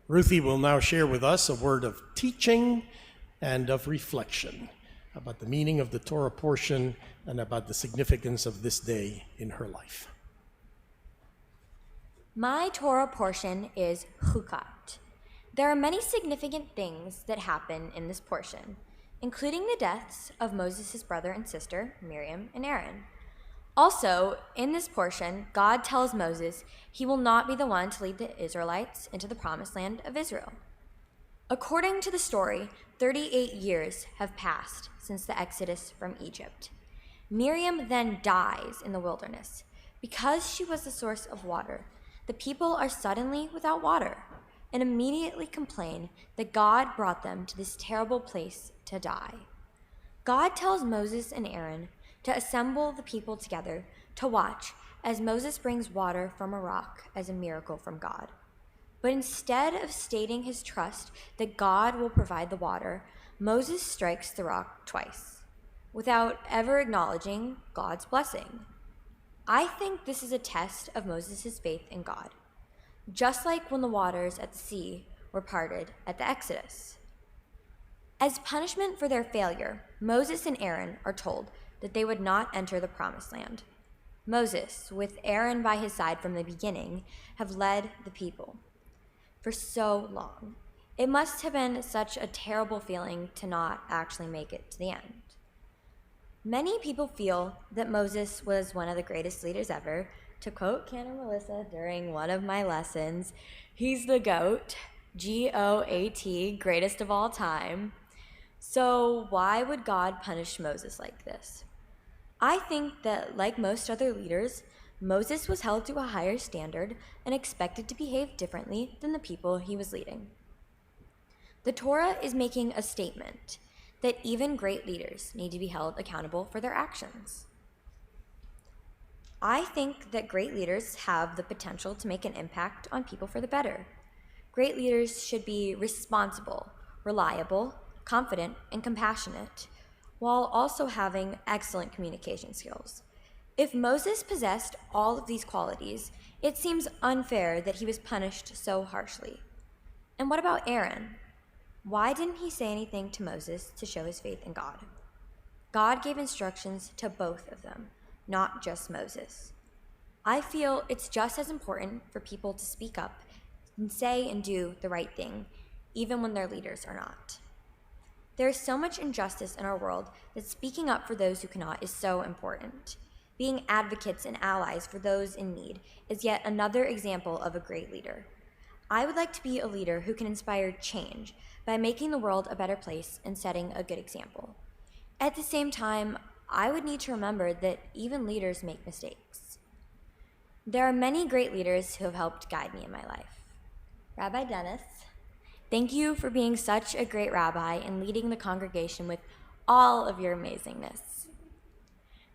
Ruthie will now share with us a word of teaching and of reflection about the meaning of the Torah portion and about the significance of this day in her life. My Torah portion is Chukat. There are many significant things that happen in this portion, including the deaths of Moses' brother and sister, Miriam and Aaron. Also, in this portion, God tells Moses he will not be the one to lead the Israelites into the promised land of Israel. According to the story, 38 years have passed since the exodus from Egypt. Miriam then dies in the wilderness. Because she was the source of water, the people are suddenly without water and immediately complain that God brought them to this terrible place to die. God tells Moses and Aaron to assemble the people together to watch as Moses brings water from a rock as a miracle from God. But instead of stating his trust that God will provide the water, Moses strikes the rock twice, without ever acknowledging God's blessing. I think this is a test of Moses' faith in God, just like when the waters at the sea were parted at the Exodus. As punishment for their failure, Moses and Aaron are told that they would not enter the promised land. Moses, with Aaron by his side from the beginning, have led the people for so long. It must have been such a terrible feeling to not actually make it to the end. Many people feel that Moses was one of the greatest leaders ever. To quote Canon Melissa during one of my lessons, he's the GOAT, G-O-A-T, greatest of all time. So why would God punish Moses like this? I think that, like most other leaders, Moses was held to a higher standard and expected to behave differently than the people he was leading. The Torah is making a statement that even great leaders need to be held accountable for their actions. I think that great leaders have the potential to make an impact on people for the better. Great leaders should be responsible, reliable, confident, and compassionate, while also having excellent communication skills. If Moses possessed all of these qualities, it seems unfair that he was punished so harshly. And what about Aaron? Why didn't he say anything to Moses to show his faith in God? God gave instructions to both of them, not just Moses. I feel it's just as important for people to speak up and say and do the right thing, even when their leaders are not. There is so much injustice in our world that speaking up for those who cannot is so important. Being advocates and allies for those in need is yet another example of a great leader. I would like to be a leader who can inspire change by making the world a better place and setting a good example. At the same time, I would need to remember that even leaders make mistakes. There are many great leaders who have helped guide me in my life. Rabbi Dennis, thank you for being such a great rabbi and leading the congregation with all of your amazingness.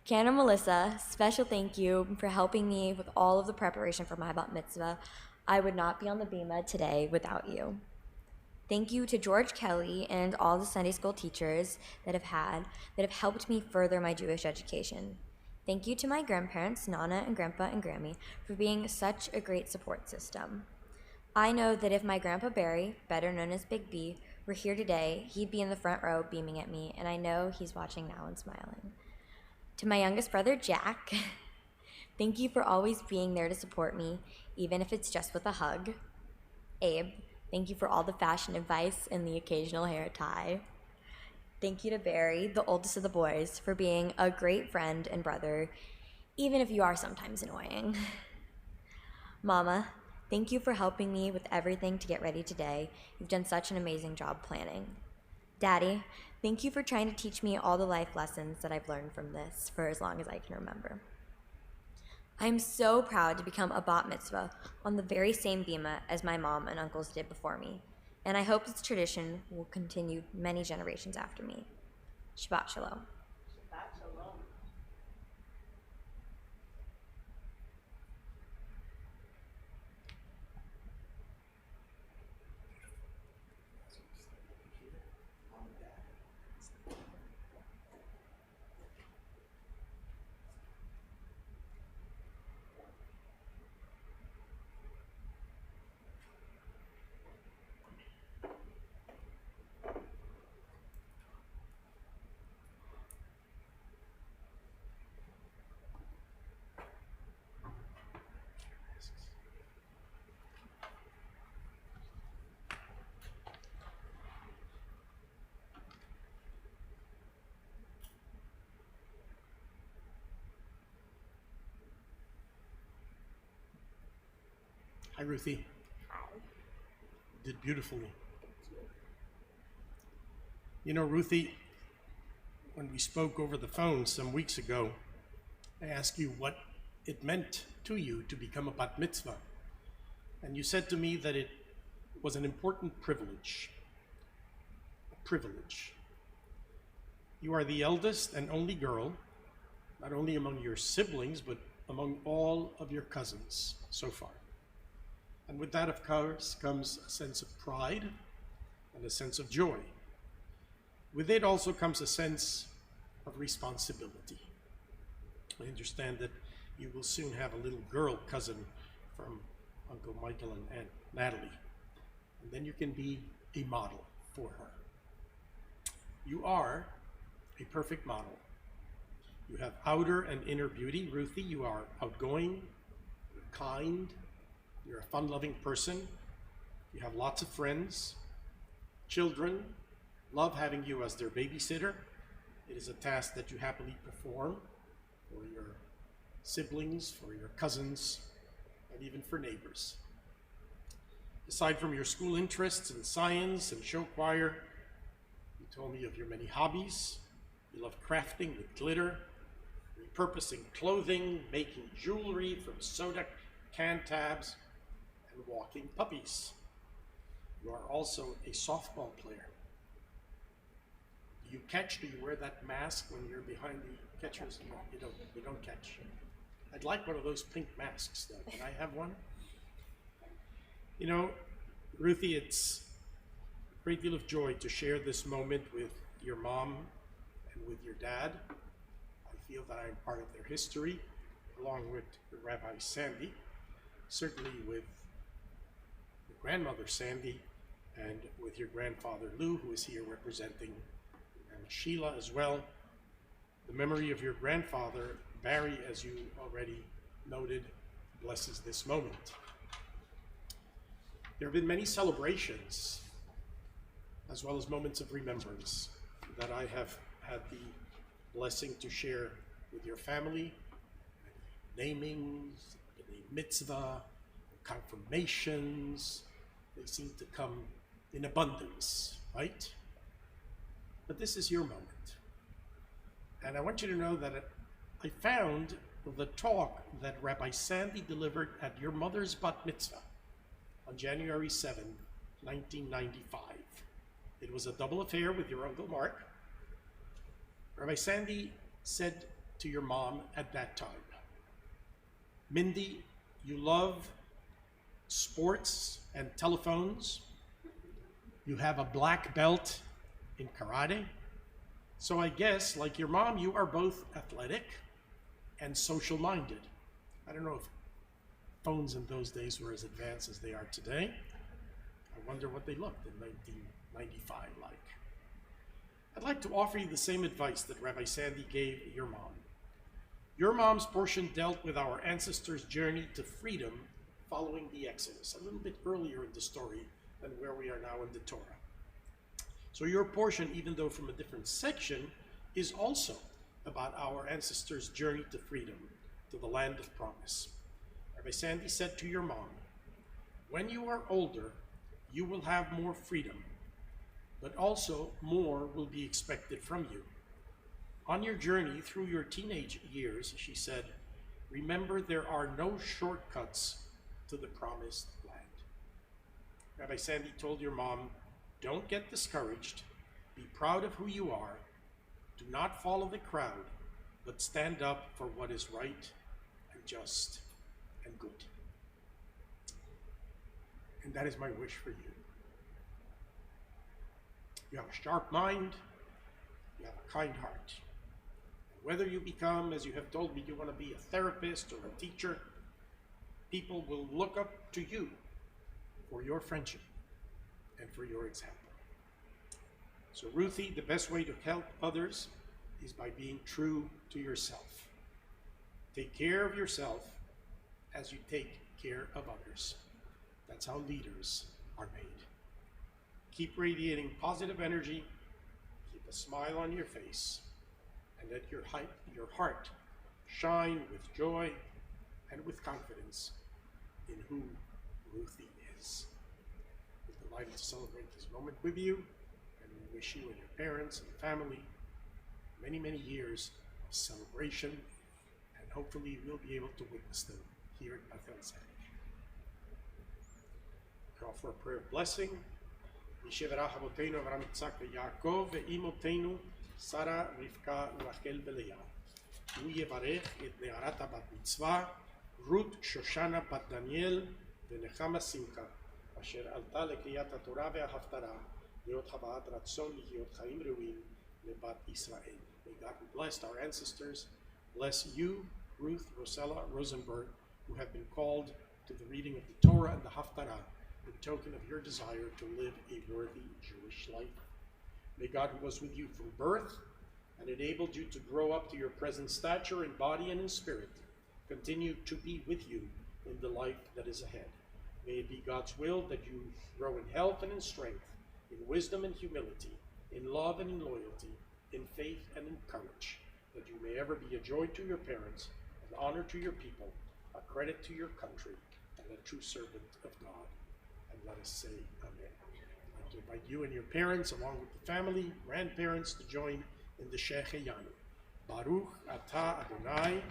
Canon Melissa, special thank you for helping me with all of the preparation for my bat mitzvah. I would not be on the bima today without you. Thank you to George Kelly and all the Sunday school teachers that have helped me further my Jewish education. Thank you to my grandparents, Nana and Grandpa and Grammy, for being such a great support system. I know that if my Grandpa Barry, better known as Big B, were here today, he'd be in the front row beaming at me, and I know he's watching now and smiling. To my youngest brother, Jack, thank you for always being there to support me, even if it's just with a hug. Abe, thank you for all the fashion advice and the occasional hair tie. Thank you to Barry, the oldest of the boys, for being a great friend and brother, even if you are sometimes annoying. Mama, thank you for helping me with everything to get ready today. You've done such an amazing job planning. Daddy, thank you for trying to teach me all the life lessons that I've learned from this for as long as I can remember. I am so proud to become a bat mitzvah on the very same bima as my mom and uncles did before me, and I hope this tradition will continue many generations after me. Shabbat shalom. Hi, Ruthie. Hi. Did beautifully. You know, Ruthie, when we spoke over the phone some weeks ago, I asked you what it meant to you to become a bat mitzvah. And you said to me that it was an important privilege. A privilege. You are the eldest and only girl, not only among your siblings, but among all of your cousins so far. And with that, of course, comes a sense of pride and a sense of joy. With it also comes a sense of responsibility. I understand that you will soon have a little girl cousin from Uncle Michael and Aunt Natalie, and then you can be a model for her. You are a perfect model. You have outer and inner beauty. Ruthie, you are outgoing, you're kind, you're a fun-loving person, you have lots of friends. Children love having you as their babysitter. It is a task that you happily perform for your siblings, for your cousins, and even for neighbors. Aside from your school interests in science and show choir, you told me of your many hobbies. You love crafting with glitter, repurposing clothing, making jewelry from soda can tabs, and walking puppies. You are also a softball player. Do you catch? Do you wear that mask when you're behind the catchers? No, you don't catch. I'd like one of those pink masks, though. Can I have one? You know, Ruthie, it's a great deal of joy to share this moment with your mom and with your dad. I feel that I'm part of their history, along with Rabbi Sandy, certainly with your grandmother Sandy, and with your grandfather Lou, who is here representing, and Sheila as well. The memory of your grandfather, Barry, as you already noted, blesses this moment. There have been many celebrations, as well as moments of remembrance, that I have had the blessing to share with your family. Namings, the mitzvah, confirmations, they seem to come in abundance, right? But this is your moment. And I want you to know that I found the talk that Rabbi Sandy delivered at your mother's bat mitzvah on January 7, 1995. It was a double affair with your Uncle Mark. Rabbi Sandy said to your mom at that time, Mindy, you love sports and telephones. You have a black belt in karate. So I guess, like your mom, you are both athletic and social-minded. I don't know if phones in those days were as advanced as they are today. I wonder what they looked in 1995 like. I'd like to offer you the same advice that Rabbi Sandy gave your mom. Your mom's portion dealt with our ancestors' journey to freedom following the Exodus, a little bit earlier in the story than where we are now in the Torah. So your portion, even though from a different section, is also about our ancestors' journey to freedom, to the land of promise. Rabbi Sandy said to your mom, when you are older, you will have more freedom, but also more will be expected from you. On your journey through your teenage years, she said, remember there are no shortcuts to the promised land. Rabbi Sandy told your mom, don't get discouraged, be proud of who you are, do not follow the crowd, but stand up for what is right and just and good. And that is my wish for you. You have a sharp mind, you have a kind heart. And whether you become, as you have told me, you want to be a therapist or a teacher, people will look up to you for your friendship and for your example. So Ruthie, the best way to help others is by being true to yourself. Take care of yourself as you take care of others. That's how leaders are made. Keep radiating positive energy, keep a smile on your face, and let your heart shine with joy and with confidence in who Ruthie is. We're delighted to celebrate this moment with you, and we wish you and your parents and family many, many years of celebration, and hopefully we'll be able to witness them here at Beth-El. I offer a prayer of blessing. Yishevarach Avotenu Avraham Yitzchak veYaakov ve'imotenu Sarah Rivka Rachel veLeah. Hu yevarech et ne'arata bat Mitzvah Ruth Shoshana bat Daniel veNechama Simcha asher alta lekriyat haTorah ve'ahaftara leot havaat ratzon lihyot chaim reuim lebat Israel. May God who blessed our ancestors bless you, Ruth Rosella Rosenberg, who have been called to the reading of the Torah and the Haftarah in token of your desire to live a worthy Jewish life. May God, who was with you from birth and enabled you to grow up to your present stature in body and in spirit, continue to be with you in the life that is ahead. May it be God's will that you grow in health and in strength, in wisdom and humility, in love and in loyalty, in faith and in courage, that you may ever be a joy to your parents, an honor to your people, a credit to your country, and a true servant of God. And let us say amen. I'd like to invite you and your parents, along with the family, grandparents, to join in the Shehecheyanu. Baruch atah Adonai,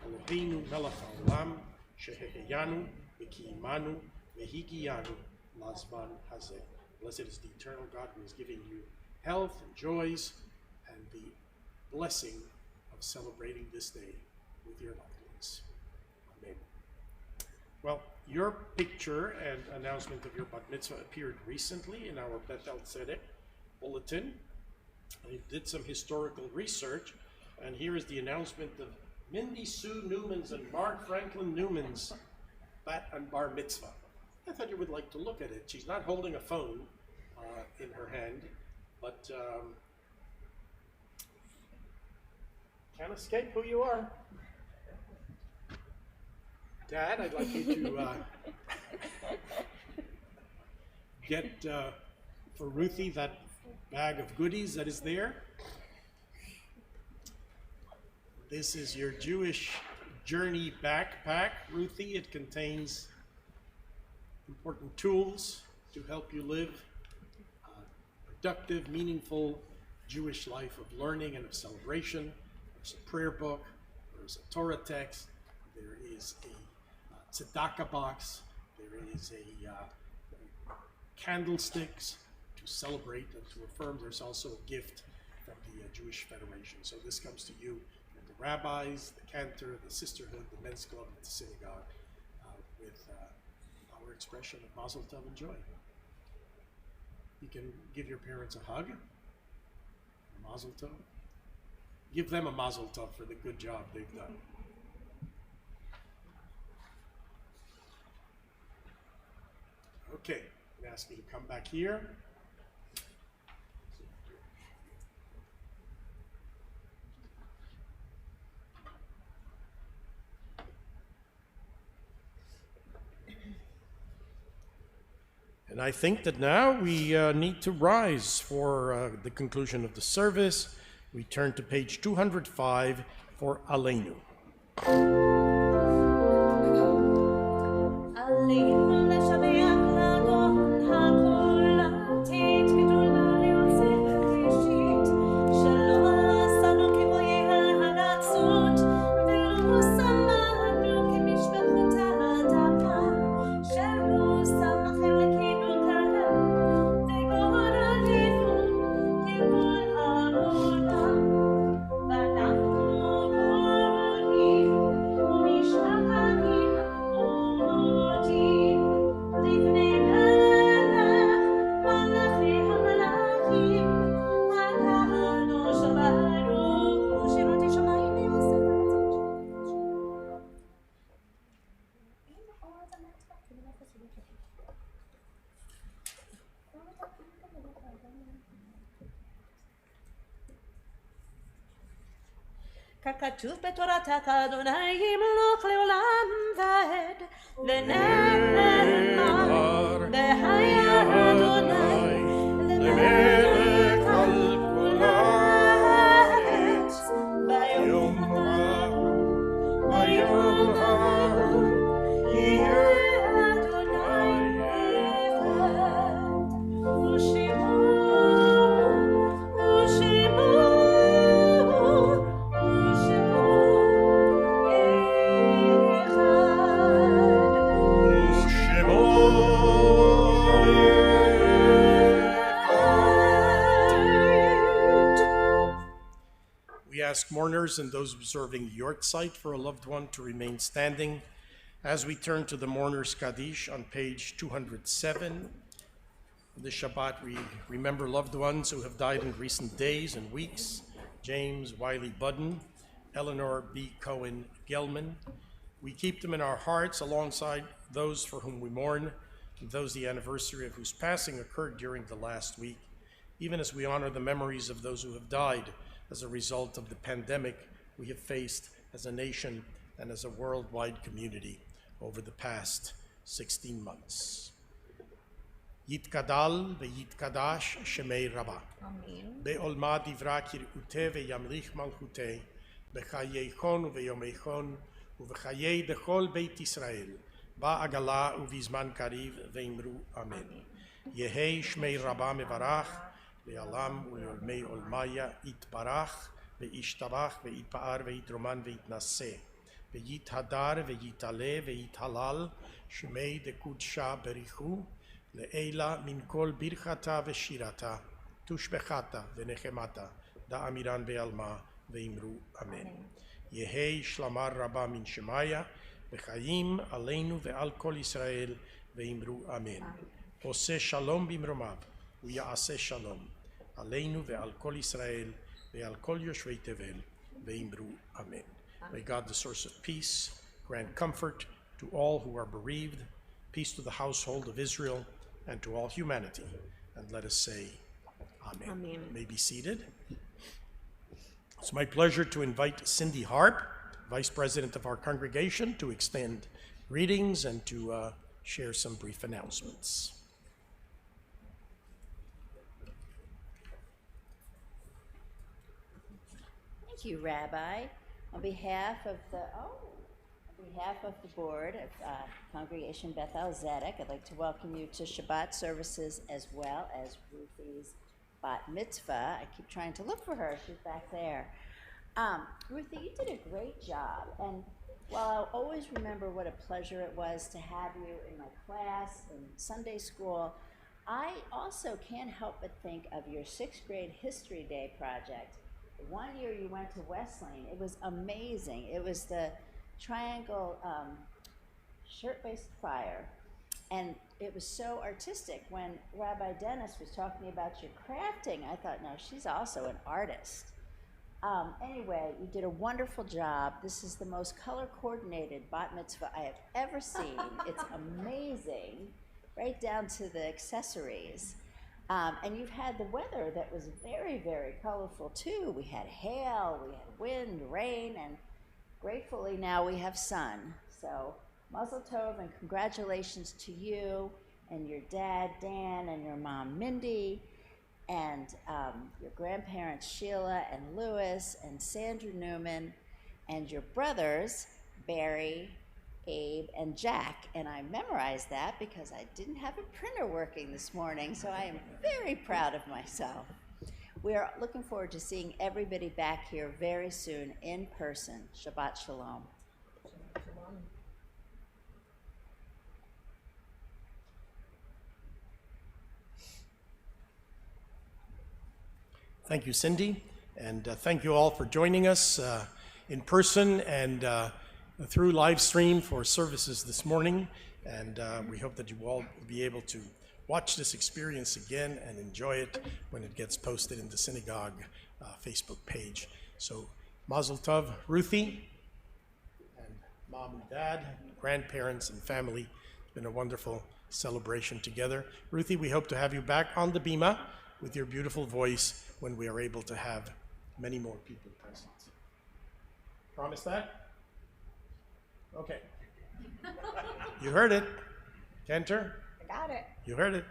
Eloheinu melech haolam, Shehecheyanu, v'ki'imanu, v'higiyanu, lazman hazeh. Blessed is the eternal God who is giving you health and joys and the blessing of celebrating this day with your loved ones. Amen. Well, your picture and announcement of your bat mitzvah appeared recently in our Beth-El Tzedek bulletin. I did some historical research, and here is the announcement of Mindy Sue Newman's and Mark Franklin Newman's bat and bar mitzvah. I thought you would like to look at it. She's not holding a phone in her hand, but can't escape who you are. Dad, I'd like you to get for Ruthie that bag of goodies that is there. This is your Jewish Journey backpack, Ruthie. It contains important tools to help you live a productive, meaningful Jewish life of learning and of celebration. There's a prayer book, there's a Torah text, there is a tzedakah box, there is a candlesticks to celebrate and to affirm. There's also a gift from the Jewish Federation. So this comes to you from the rabbis, the cantor, the sisterhood, the men's club, and the synagogue with our expression of Mazel Tov and joy. You can give your parents a hug, a Mazel Tov. Give them a Mazel Tov for the good job they've done. Okay, I'm ask you to come back here. And I think that now we need to rise for the conclusion of the service. We turn to page 205 for Aleinu. ככתוב בתורתך אדוני ימלוך לעולם ועד ונאמר והיה אדוני למלך על כל הארץ ביום ההוא יהיה אדוני mourners and those observing the Yortzeit for a loved one to remain standing as we turn to the Mourner's Kaddish on page 207. This Shabbat, we remember loved ones who have died in recent days and weeks. James Wiley Budden, Eleanor B. Cohen Gelman. We keep them in our hearts alongside those for whom we mourn, and those the anniversary of whose passing occurred during the last week, even as we honor the memories of those who have died as a result of the pandemic we have faced as a nation and as a worldwide community over the past 16 months. Yitkadal ve'yitkadash shemei Rabbah. Amen. Be'olma divra kir'ute ve'yamlich malchute, bechayeichon uve'yomeichon, uvechayei dechol beit Yisrael, ba'agala uvizman kariv ve'imru amen. Yehei shmei Rabbah mevarach, ve'alam u'olmei olmaya itbarach, ve'ishtabach ve'itpa'ar ve'itroman ve'itnaseh, ve'yithadar ve'yitale ve'yithalal, shmei dekudsha berichu, Le'ela min kol birchata ve'shirata, tushbechata ve'nechemata, da'amiran ve'alma ve'imru amen. Yehei shlamar rabba min shemaya, ve'chayim aleinu ve'al kol Yisrael ve'imru amen. Oseh shalom bimromav, u'ya'aseh shalom, aleinu ve'al kol Yisrael ve'al kol yoshvei tevel ve'imru amen. May God, the source of peace, grant comfort to all who are bereaved, peace to the household of Israel, and to all humanity. And let us say, Amen. Amen. You may be seated. It's my pleasure to invite Cindy Harp, Vice President of our congregation, to extend greetings and to share some brief announcements. Thank you, Rabbi. On behalf of the board of Congregation Beth-El Zedek, I'd like to welcome you to Shabbat services as well as Ruthie's Bat Mitzvah. I keep trying to look for her. She's back there. Ruthie, you did a great job. And while I'll always remember what a pleasure it was to have you in my class in Sunday school, I also can't help but think of your 6th grade History Day project. One year you went to Wesleyan. It was amazing. It was the triangle shirt-based fire, and it was so artistic. When Rabbi Dennis was talking about your crafting, I thought, no, she's also an artist. Anyway, you did a wonderful job. This is the most color-coordinated bat mitzvah I have ever seen. It's amazing, right down to the accessories. And you've had the weather that was very, very colorful too. We had hail, we had wind, rain, and gratefully now we have sun. So Mazel Tov and congratulations to you and your dad, Dan, and your mom, Mindy, and your grandparents, Sheila and Louis, and Sandra Newman, and your brothers, Barry, Abe, and Jack. And I memorized that because I didn't have a printer working this morning, so I am very proud of myself. We are looking forward to seeing everybody back here very soon in person. Shabbat Shalom. Thank you, Cindy, and thank you all for joining us in person and through live stream for services this morning. And we hope that you all will be able to watch this experience again and enjoy it when it gets posted in the synagogue Facebook page. So, Mazel Tov, Ruthie, and mom and dad, grandparents and family. It's been a wonderful celebration together. Ruthie, we hope to have you back on the bima with your beautiful voice when we are able to have many more people present. Promise that? Okay. You heard it. Cantor? I got it. You heard it.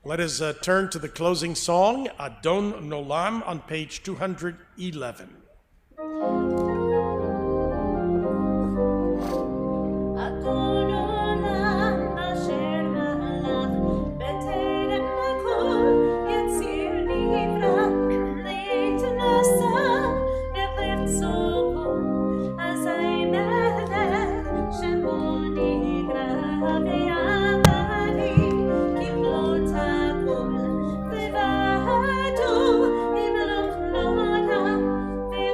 Let us turn to the closing song, Adon Nolam, on page 211. Ve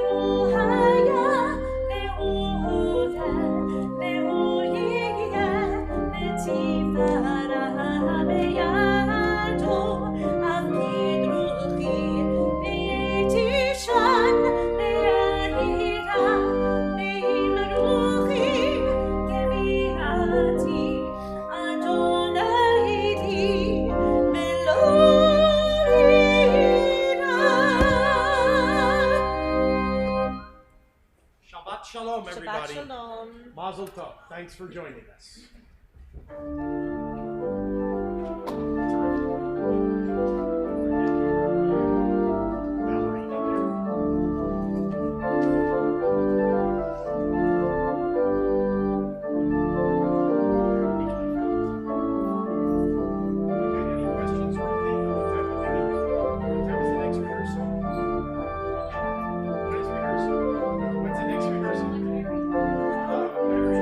Shabbat Shalom, everybody. Shabbat Shalom. Mazel Tov. Thanks for joining us. Any questions for me? What time is the next rehearsal? What is rehearsal? When's the next rehearsal? Oh, very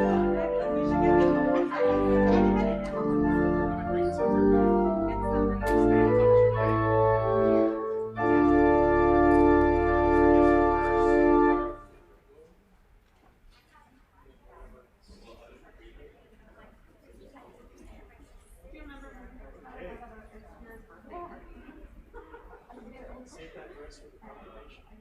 Save that dress for the congregation.